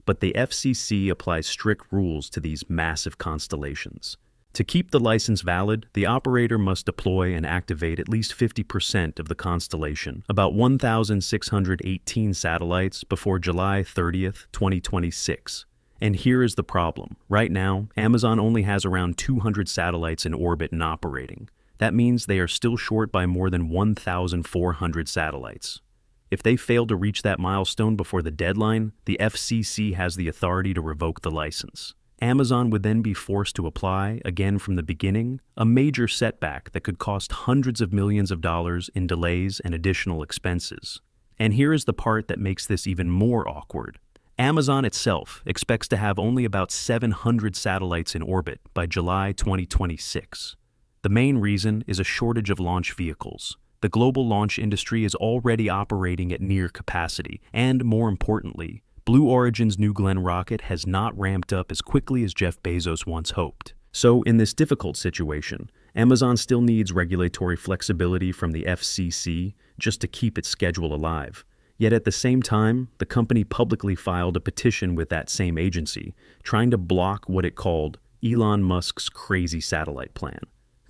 But the FCC applies strict rules to these massive constellations. To keep the license valid, the operator must deploy and activate at least 50% of the constellation, about 1,618 satellites, before July 30th, 2026. And here is the problem. Right now, Amazon only has around 200 satellites in orbit and operating. That means they are still short by more than 1,400 satellites. If they fail to reach that milestone before the deadline, the FCC has the authority to revoke the license. Amazon would then be forced to apply, again from the beginning, a major setback that could cost hundreds of millions of dollars in delays and additional expenses. And here is the part that makes this even more awkward. Amazon itself expects to have only about 700 satellites in orbit by July 2026. The main reason is a shortage of launch vehicles. The global launch industry is already operating at near capacity, and more importantly, Blue Origin's New Glenn rocket has not ramped up as quickly as Jeff Bezos once hoped. So, in this difficult situation, Amazon still needs regulatory flexibility from the FCC just to keep its schedule alive. Yet at the same time, the company publicly filed a petition with that same agency, trying to block what it called Elon Musk's crazy satellite plan.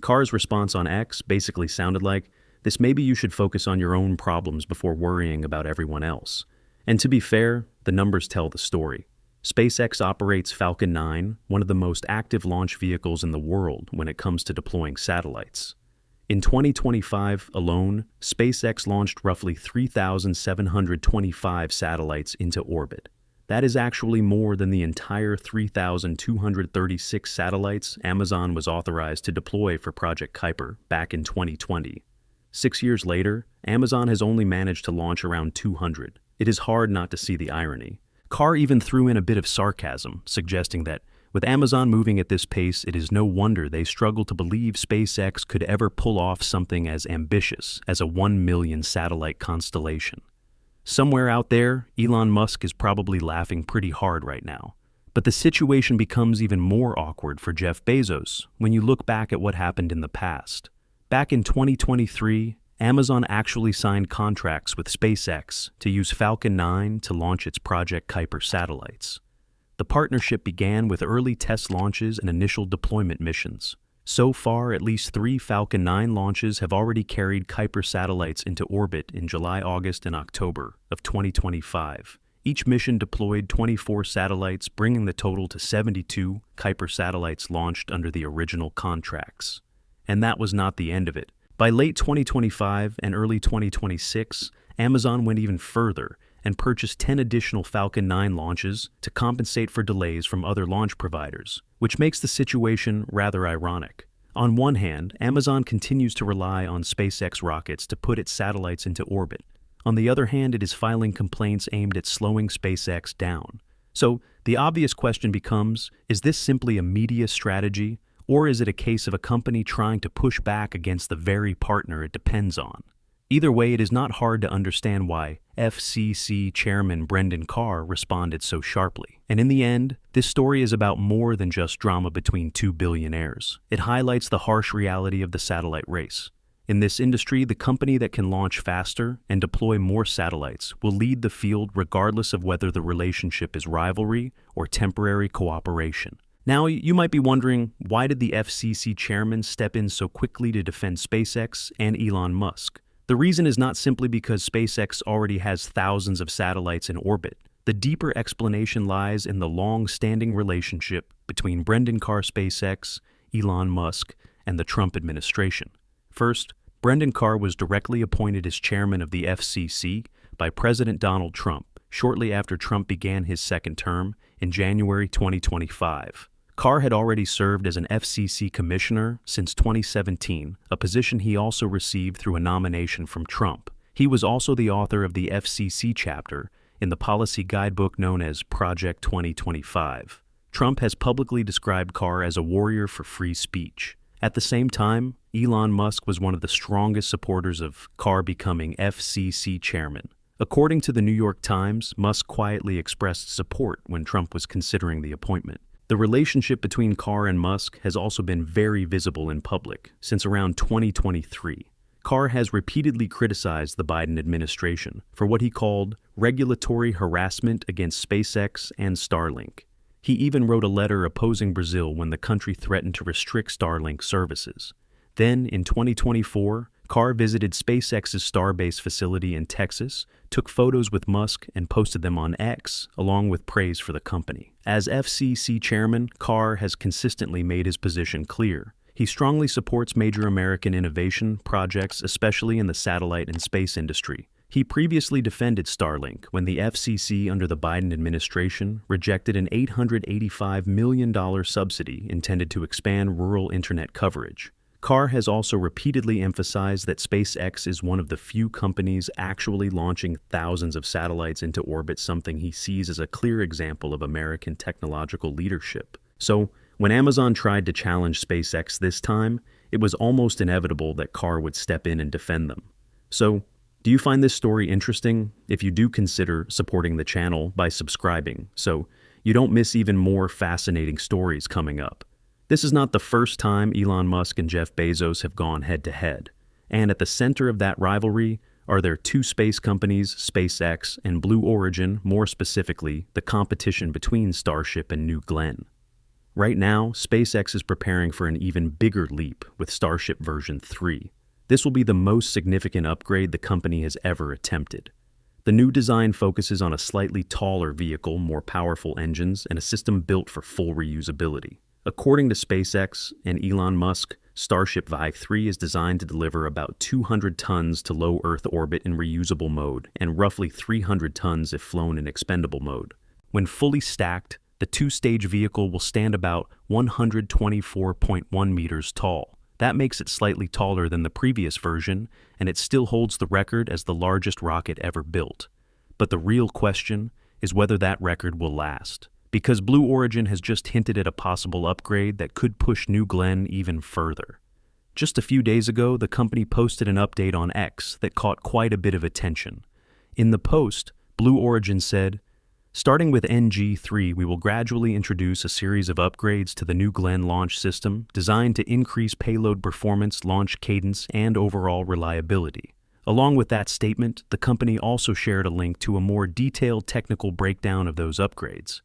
Carr's response on X basically sounded like, "This maybe you should focus on your own problems before worrying about everyone else." And to be fair, the numbers tell the story. SpaceX operates Falcon 9, one of the most active launch vehicles in the world when it comes to deploying satellites. In 2025 alone, SpaceX launched roughly 3,725 satellites into orbit. That is actually more than the entire 3,236 satellites Amazon was authorized to deploy for Project Kuiper back in 2020. 6 years later, Amazon has only managed to launch around 200. It is hard not to see the irony. Carr even threw in a bit of sarcasm, suggesting that with Amazon moving at this pace, it is no wonder they struggle to believe SpaceX could ever pull off something as ambitious as a 1 million satellite constellation. Somewhere out there, Elon Musk is probably laughing pretty hard right now. But the situation becomes even more awkward for Jeff Bezos when you look back at what happened in the past. Back in 2023, Amazon actually signed contracts with SpaceX to use Falcon 9 to launch its Project Kuiper satellites. The partnership began with early test launches and initial deployment missions. So far, at least 3 Falcon 9 launches have already carried Kuiper satellites into orbit in July, August, and October of 2025. Each mission deployed 24 satellites, bringing the total to 72 Kuiper satellites launched under the original contracts. And that was not the end of it. By late 2025 and early 2026, Amazon went even further and purchased 10 additional Falcon 9 launches to compensate for delays from other launch providers, which makes the situation rather ironic. On one hand, Amazon continues to rely on SpaceX rockets to put its satellites into orbit. On the other hand, it is filing complaints aimed at slowing SpaceX down. So, the obvious question becomes, is this simply a media strategy, or is it a case of a company trying to push back against the very partner it depends on? Either way, it is not hard to understand why FCC Chairman Brendan Carr responded so sharply. And in the end, this story is about more than just drama between two billionaires. It highlights the harsh reality of the satellite race. In this industry, the company that can launch faster and deploy more satellites will lead the field regardless of whether the relationship is rivalry or temporary cooperation. Now, you might be wondering, why did the FCC chairman step in so quickly to defend SpaceX and Elon Musk? The reason is not simply because SpaceX already has thousands of satellites in orbit. The deeper explanation lies in the long-standing relationship between Brendan Carr SpaceX, Elon Musk, and the Trump administration. First, Brendan Carr was directly appointed as chairman of the FCC by President Donald Trump shortly after Trump began his second term in January 2025. Carr had already served as an FCC commissioner since 2017, a position he also received through a nomination from Trump. He was also the author of the FCC chapter in the policy guidebook known as Project 2025. Trump has publicly described Carr as a warrior for free speech. At the same time, Elon Musk was one of the strongest supporters of Carr becoming FCC chairman. According to the New York Times, Musk quietly expressed support when Trump was considering the appointment. The relationship between Carr and Musk has also been very visible in public since around 2023. Carr has repeatedly criticized the Biden administration for what he called regulatory harassment against SpaceX and Starlink. He even wrote a letter opposing Brazil when the country threatened to restrict Starlink services. Then, in 2024, Carr visited SpaceX's Starbase facility in Texas, took photos with Musk, and posted them on X, along with praise for the company. As FCC chairman, Carr has consistently made his position clear. He strongly supports major American innovation projects, especially in the satellite and space industry. He previously defended Starlink when the FCC under the Biden administration rejected an $885 million subsidy intended to expand rural internet coverage. Carr has also repeatedly emphasized that SpaceX is one of the few companies actually launching thousands of satellites into orbit, something he sees as a clear example of American technological leadership. So, when Amazon tried to challenge SpaceX this time, it was almost inevitable that Carr would step in and defend them. So, do you find this story interesting? If you do, consider supporting the channel by subscribing so you don't miss even more fascinating stories coming up. This is not the first time Elon Musk and Jeff Bezos have gone head-to-head, and at the center of that rivalry are their two space companies, SpaceX and Blue Origin, more specifically, the competition between Starship and New Glenn. Right now, SpaceX is preparing for an even bigger leap with Starship version 3. This will be the most significant upgrade the company has ever attempted. The new design focuses on a slightly taller vehicle, more powerful engines, and a system built for full reusability. According to SpaceX and Elon Musk, Starship V3 is designed to deliver about 200 tons to low Earth orbit in reusable mode and roughly 300 tons if flown in expendable mode. When fully stacked, the two-stage vehicle will stand about 124.1 meters tall. That makes it slightly taller than the previous version, and it still holds the record as the largest rocket ever built. But the real question is whether that record will last, because Blue Origin has just hinted at a possible upgrade that could push New Glenn even further. Just a few days ago, the company posted an update on X that caught quite a bit of attention. In the post, Blue Origin said, "Starting with NG3, we will gradually introduce a series of upgrades to the New Glenn launch system designed to increase payload performance, launch cadence, and overall reliability." Along with that statement, the company also shared a link to a more detailed technical breakdown of those upgrades.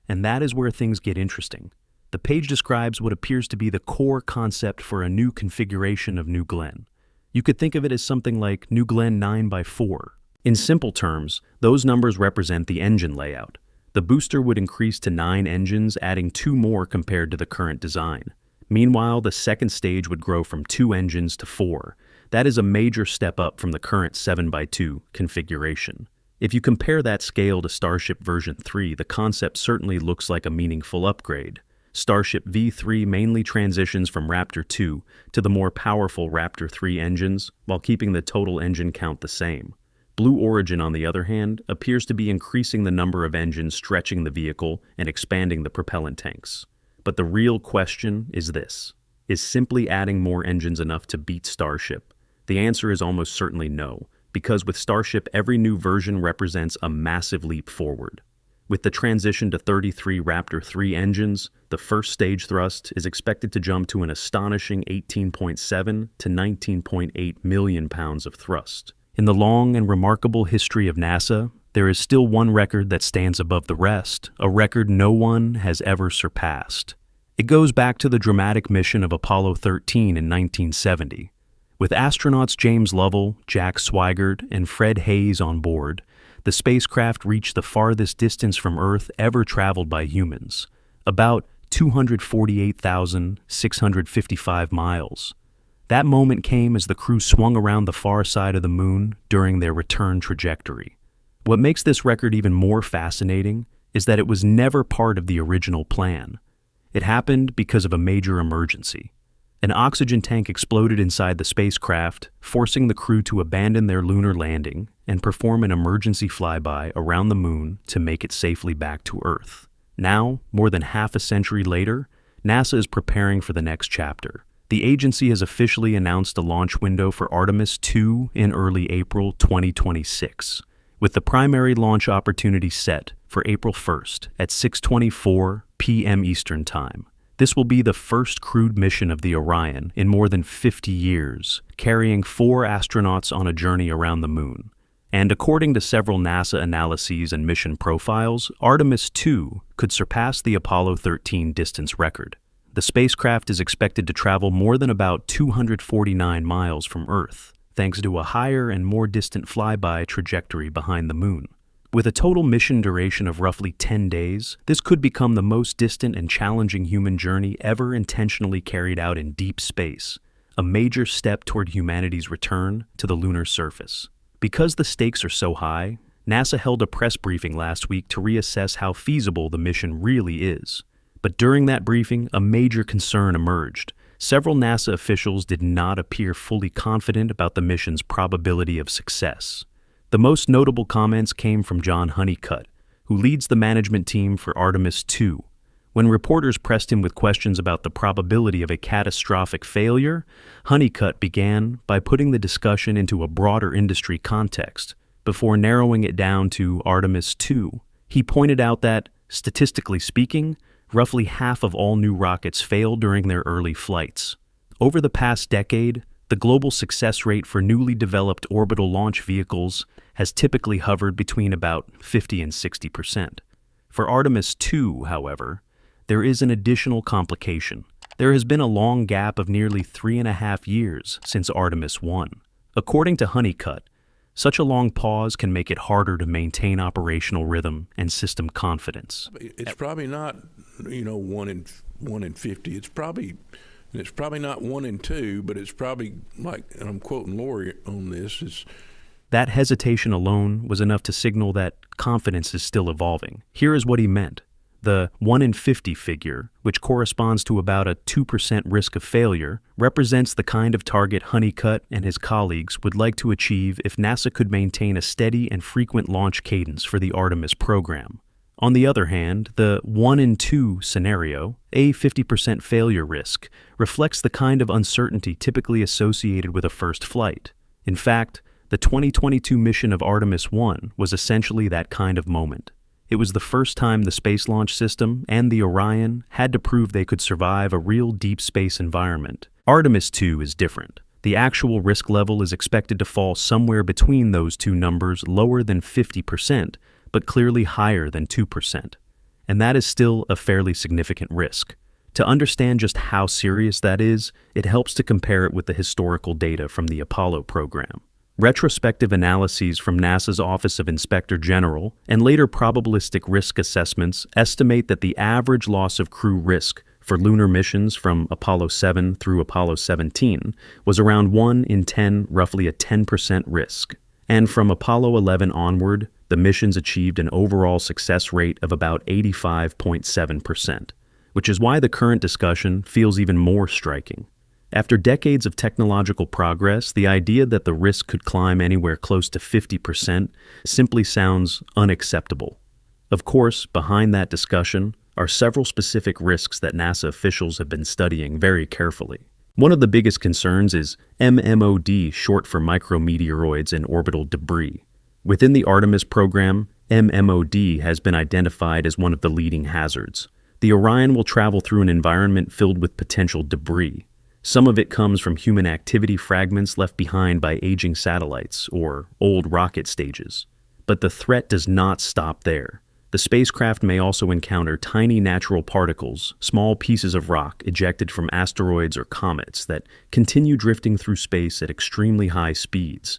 And that is where things get interesting. The page describes what appears to be the core concept for a new configuration of New Glenn. You could think of it as something like New Glenn 9x4. In simple terms, those numbers represent the engine layout. The booster would increase to 9 engines, adding 2 more compared to the current design. Meanwhile, the second stage would grow from 2 engines to 4. That is a major step up from the current 7x2 configuration. If you compare that scale to Starship version 3, the concept certainly looks like a meaningful upgrade. Starship V3 mainly transitions from Raptor 2 to the more powerful Raptor 3 engines, while keeping the total engine count the same. Blue Origin, on the other hand, appears to be increasing the number of engines stretching the vehicle and expanding the propellant tanks. But the real question is this: is simply adding more engines enough to beat Starship? The answer is almost certainly no, because with Starship, every new version represents a massive leap forward. With the transition to 33 Raptor 3 engines, the first stage thrust is expected to jump to an astonishing 18.7 to 19.8 million pounds of thrust. In the long and remarkable history of NASA, there is still one record that stands above the rest, a record no one has ever surpassed. It goes back to the dramatic mission of Apollo 13 in 1970. With astronauts James Lovell, Jack Swigert, and Fred Hayes on board, the spacecraft reached the farthest distance from Earth ever traveled by humans, about 248,655 miles. That moment came as the crew swung around the far side of the moon during their return trajectory. What makes this record even more fascinating is that it was never part of the original plan. It happened because of a major emergency. An oxygen tank exploded inside the spacecraft, forcing the crew to abandon their lunar landing and perform an emergency flyby around the moon to make it safely back to Earth. Now, more than half a century later, NASA is preparing for the next chapter. The agency has officially announced a launch window for Artemis 2 in early April 2026, with the primary launch opportunity set for April 1st at 6:24 p.m. Eastern Time. This will be the first crewed mission of the Orion in more than 50 years, carrying 4 astronauts on a journey around the moon. And according to several NASA analyses and mission profiles, Artemis 2 could surpass the Apollo 13 distance record. The spacecraft is expected to travel more than about 249 miles from Earth, thanks to a higher and more distant flyby trajectory behind the moon. With a total mission duration of roughly 10 days, this could become the most distant and challenging human journey ever intentionally carried out in deep space, a major step toward humanity's return to the lunar surface. Because the stakes are so high, NASA held a press briefing last week to reassess how feasible the mission really is. But during that briefing, a major concern emerged. Several NASA officials did not appear fully confident about the mission's probability of success. The most notable comments came from John Honeycutt, who leads the management team for Artemis 2. When reporters pressed him with questions about the probability of a catastrophic failure, Honeycutt began by putting the discussion into a broader industry context, before narrowing it down to Artemis 2. He pointed out that, statistically speaking, roughly half of all new rockets fail during their early flights. Over the past decade, the global success rate for newly developed orbital launch vehicles has typically hovered between about 50 and 60%. For Artemis 2, however, there is an additional complication. There has been a long gap of nearly 3.5 years since Artemis 1. According to Honeycutt, such a long pause can make it harder to maintain operational rhythm and system confidence.
It's probably not, 1 in 50. It's probably not 1 in 2, but it's probably like, and I'm quoting Lori on this, is
that hesitation alone was enough to signal that confidence is still evolving. Here is what he meant. The 1 in 50 figure, which corresponds to about a 2% risk of failure, represents the kind of target Honeycutt and his colleagues would like to achieve if NASA could maintain a steady and frequent launch cadence for the Artemis program. On the other hand, the 1 in 2 scenario, a 50% failure risk, reflects the kind of uncertainty typically associated with a first flight. In fact, the 2022 mission of Artemis 1 was essentially that kind of moment. It was the first time the Space Launch System and the Orion had to prove they could survive a real deep space environment. Artemis 2 is different. The actual risk level is expected to fall somewhere between those two numbers, lower than 50%, but clearly higher than 2%. And that is still a fairly significant risk. To understand just how serious that is, it helps to compare it with the historical data from the Apollo program. Retrospective analyses from NASA's Office of Inspector General and later probabilistic risk assessments estimate that the average loss of crew risk for lunar missions from Apollo 7 through Apollo 17 was around 1 in 10, roughly a 10% risk. And from Apollo 11 onward, the missions achieved an overall success rate of about 85.7%, which is why the current discussion feels even more striking. After decades of technological progress, the idea that the risk could climb anywhere close to 50% simply sounds unacceptable. Of course, behind that discussion are several specific risks that NASA officials have been studying very carefully. One of the biggest concerns is MMOD, short for micrometeoroids and orbital debris. Within the Artemis program, MMOD has been identified as one of the leading hazards. The Orion will travel through an environment filled with potential debris. Some of it comes from human activity fragments left behind by aging satellites or old rocket stages. But the threat does not stop there. The spacecraft may also encounter tiny natural particles, small pieces of rock ejected from asteroids or comets that continue drifting through space at extremely high speeds.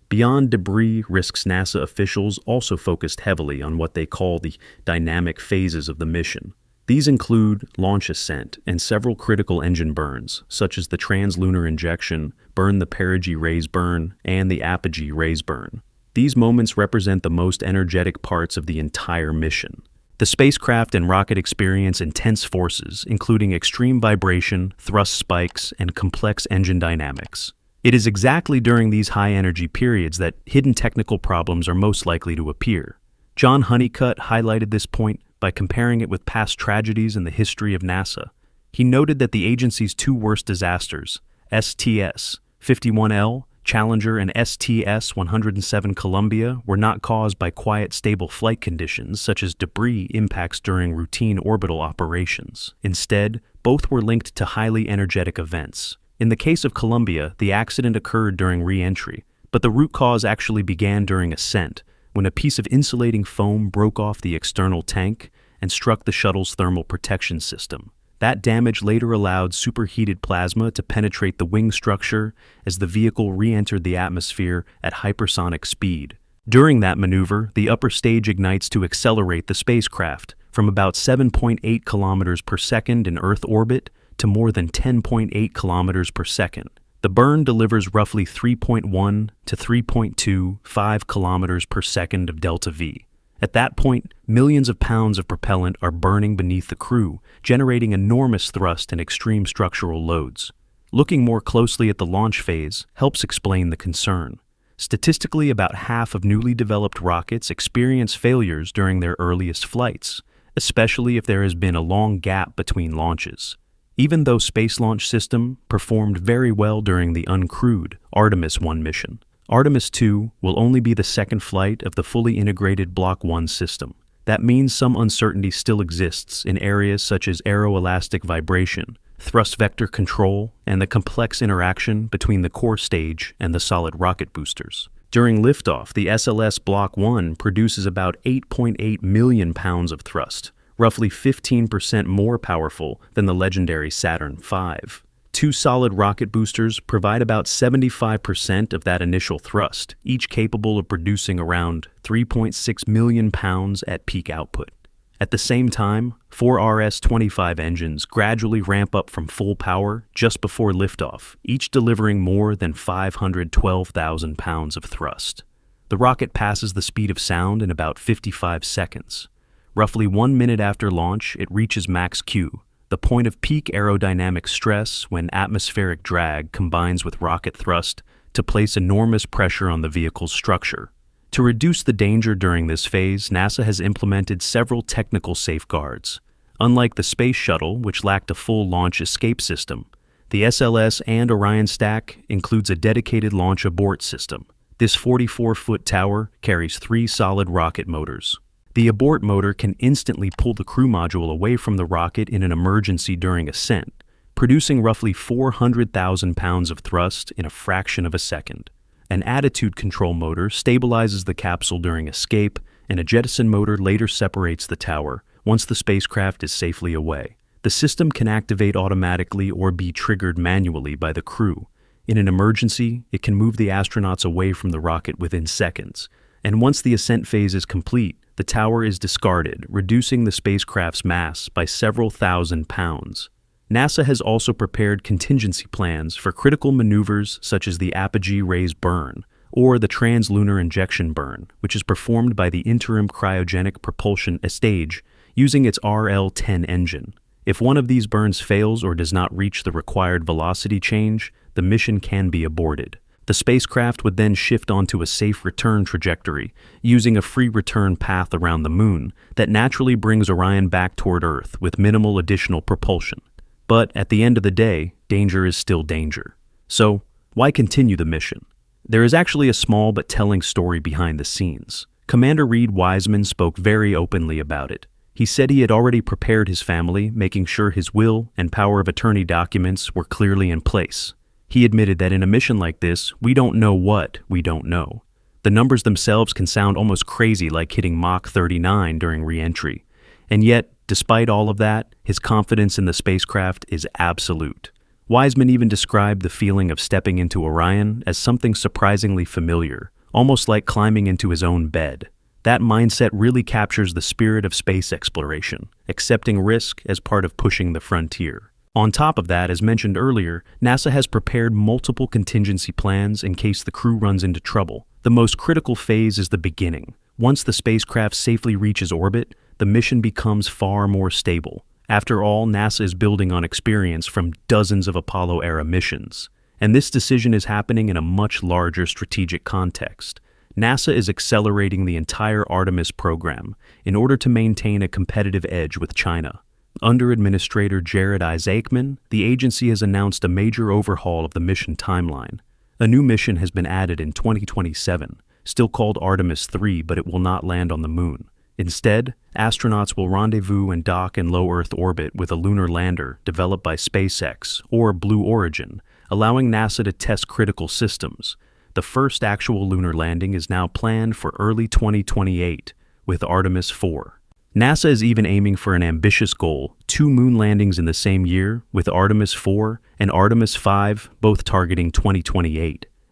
Beyond debris risks, NASA officials also focused heavily on what they call the dynamic phases of the mission. These include launch ascent and several critical engine burns, such as the translunar injection, burn the perigee raise burn, and the apogee raise burn. These moments represent the most energetic parts of the entire mission. The spacecraft and rocket experience intense forces, including extreme vibration, thrust spikes, and complex engine dynamics. It is exactly during these high-energy periods that hidden technical problems are most likely to appear. John Honeycutt highlighted this point by comparing it with past tragedies in the history of NASA. He noted that the agency's two worst disasters, STS-51L, Challenger, and STS-107 Columbia, were not caused by quiet, stable flight conditions such as debris impacts during routine orbital operations. Instead, both were linked to highly energetic events. In the case of Columbia, the accident occurred during re-entry, but the root cause actually began during ascent, when a piece of insulating foam broke off the external tank and struck the shuttle's thermal protection system. That damage later allowed superheated plasma to penetrate the wing structure as the vehicle re-entered the atmosphere at hypersonic speed. During that maneuver, the upper stage ignites to accelerate the spacecraft from about 7.8 kilometers per second in Earth orbit to more than 10.8 kilometers per second. The burn delivers roughly 3.1 to 3.25 kilometers per second of delta V. At that point, millions of pounds of propellant are burning beneath the crew, generating enormous thrust and extreme structural loads. Looking more closely at the launch phase helps explain the concern. Statistically, about half of newly developed rockets experience failures during their earliest flights, especially if there has been a long gap between launches. Even though Space Launch System performed very well during the uncrewed Artemis 1 mission, Artemis 2 will only be the second flight of the fully integrated Block 1 system. That means some uncertainty still exists in areas such as aeroelastic vibration, thrust vector control, and the complex interaction between the core stage and the solid rocket boosters. During liftoff, the SLS Block 1 produces about 8.8 million pounds of thrust, roughly 15% more powerful than the legendary Saturn V. Two solid rocket boosters provide about 75% of that initial thrust, each capable of producing around 3.6 million pounds at peak output. At the same time, 4 RS-25 engines gradually ramp up from full power just before liftoff, each delivering more than 512,000 pounds of thrust. The rocket passes the speed of sound in about 55 seconds. Roughly 1 minute after launch, it reaches max Q, the point of peak aerodynamic stress when atmospheric drag combines with rocket thrust to place enormous pressure on the vehicle's structure. To reduce the danger during this phase, NASA has implemented several technical safeguards. Unlike the Space Shuttle, which lacked a full launch escape system, the SLS and Orion stack includes a dedicated launch abort system. This 44-foot tower carries 3 solid rocket motors. The abort motor can instantly pull the crew module away from the rocket in an emergency during ascent, producing roughly 400,000 pounds of thrust in a fraction of a second. An attitude control motor stabilizes the capsule during escape, and a jettison motor later separates the tower once the spacecraft is safely away. The system can activate automatically or be triggered manually by the crew. In an emergency, it can move the astronauts away from the rocket within seconds, and once the ascent phase is complete, the tower is discarded, reducing the spacecraft's mass by several thousand pounds. NASA has also prepared contingency plans for critical maneuvers such as the apogee raise burn, or the trans-lunar injection burn, which is performed by the interim cryogenic propulsion stage using its RL-10 engine. If one of these burns fails or does not reach the required velocity change, the mission can be aborted. The spacecraft would then shift onto a safe return trajectory, using a free return path around the Moon that naturally brings Orion back toward Earth with minimal additional propulsion. But at the end of the day, danger is still danger. So, why continue the mission? There is actually a small but telling story behind the scenes. Commander Reed Wiseman spoke very openly about it. He said he had already prepared his family, making sure his will and power of attorney documents were clearly in place. He admitted that in a mission like this, we don't know what we don't know. The numbers themselves can sound almost crazy, like hitting Mach 39 during re-entry. And yet, despite all of that, his confidence in the spacecraft is absolute. Wiseman even described the feeling of stepping into Orion as something surprisingly familiar, almost like climbing into his own bed. That mindset really captures the spirit of space exploration, accepting risk as part of pushing the frontier. On top of that, as mentioned earlier, NASA has prepared multiple contingency plans in case the crew runs into trouble. The most critical phase is the beginning. Once the spacecraft safely reaches orbit, the mission becomes far more stable. After all, NASA is building on experience from dozens of Apollo-era missions. And this decision is happening in a much larger strategic context. NASA is accelerating the entire Artemis program in order to maintain a competitive edge with China. Under Administrator Jared Isaacman, the agency has announced a major overhaul of the mission timeline. A new mission has been added in 2027, still called Artemis 3, but it will not land on the moon. Instead, astronauts will rendezvous and dock in low Earth orbit with a lunar lander developed by SpaceX, or Blue Origin, allowing NASA to test critical systems. The first actual lunar landing is now planned for early 2028, with Artemis 4. NASA is even aiming for an ambitious goal, 2 moon landings in the same year, with Artemis 4 and Artemis 5 both targeting 2028.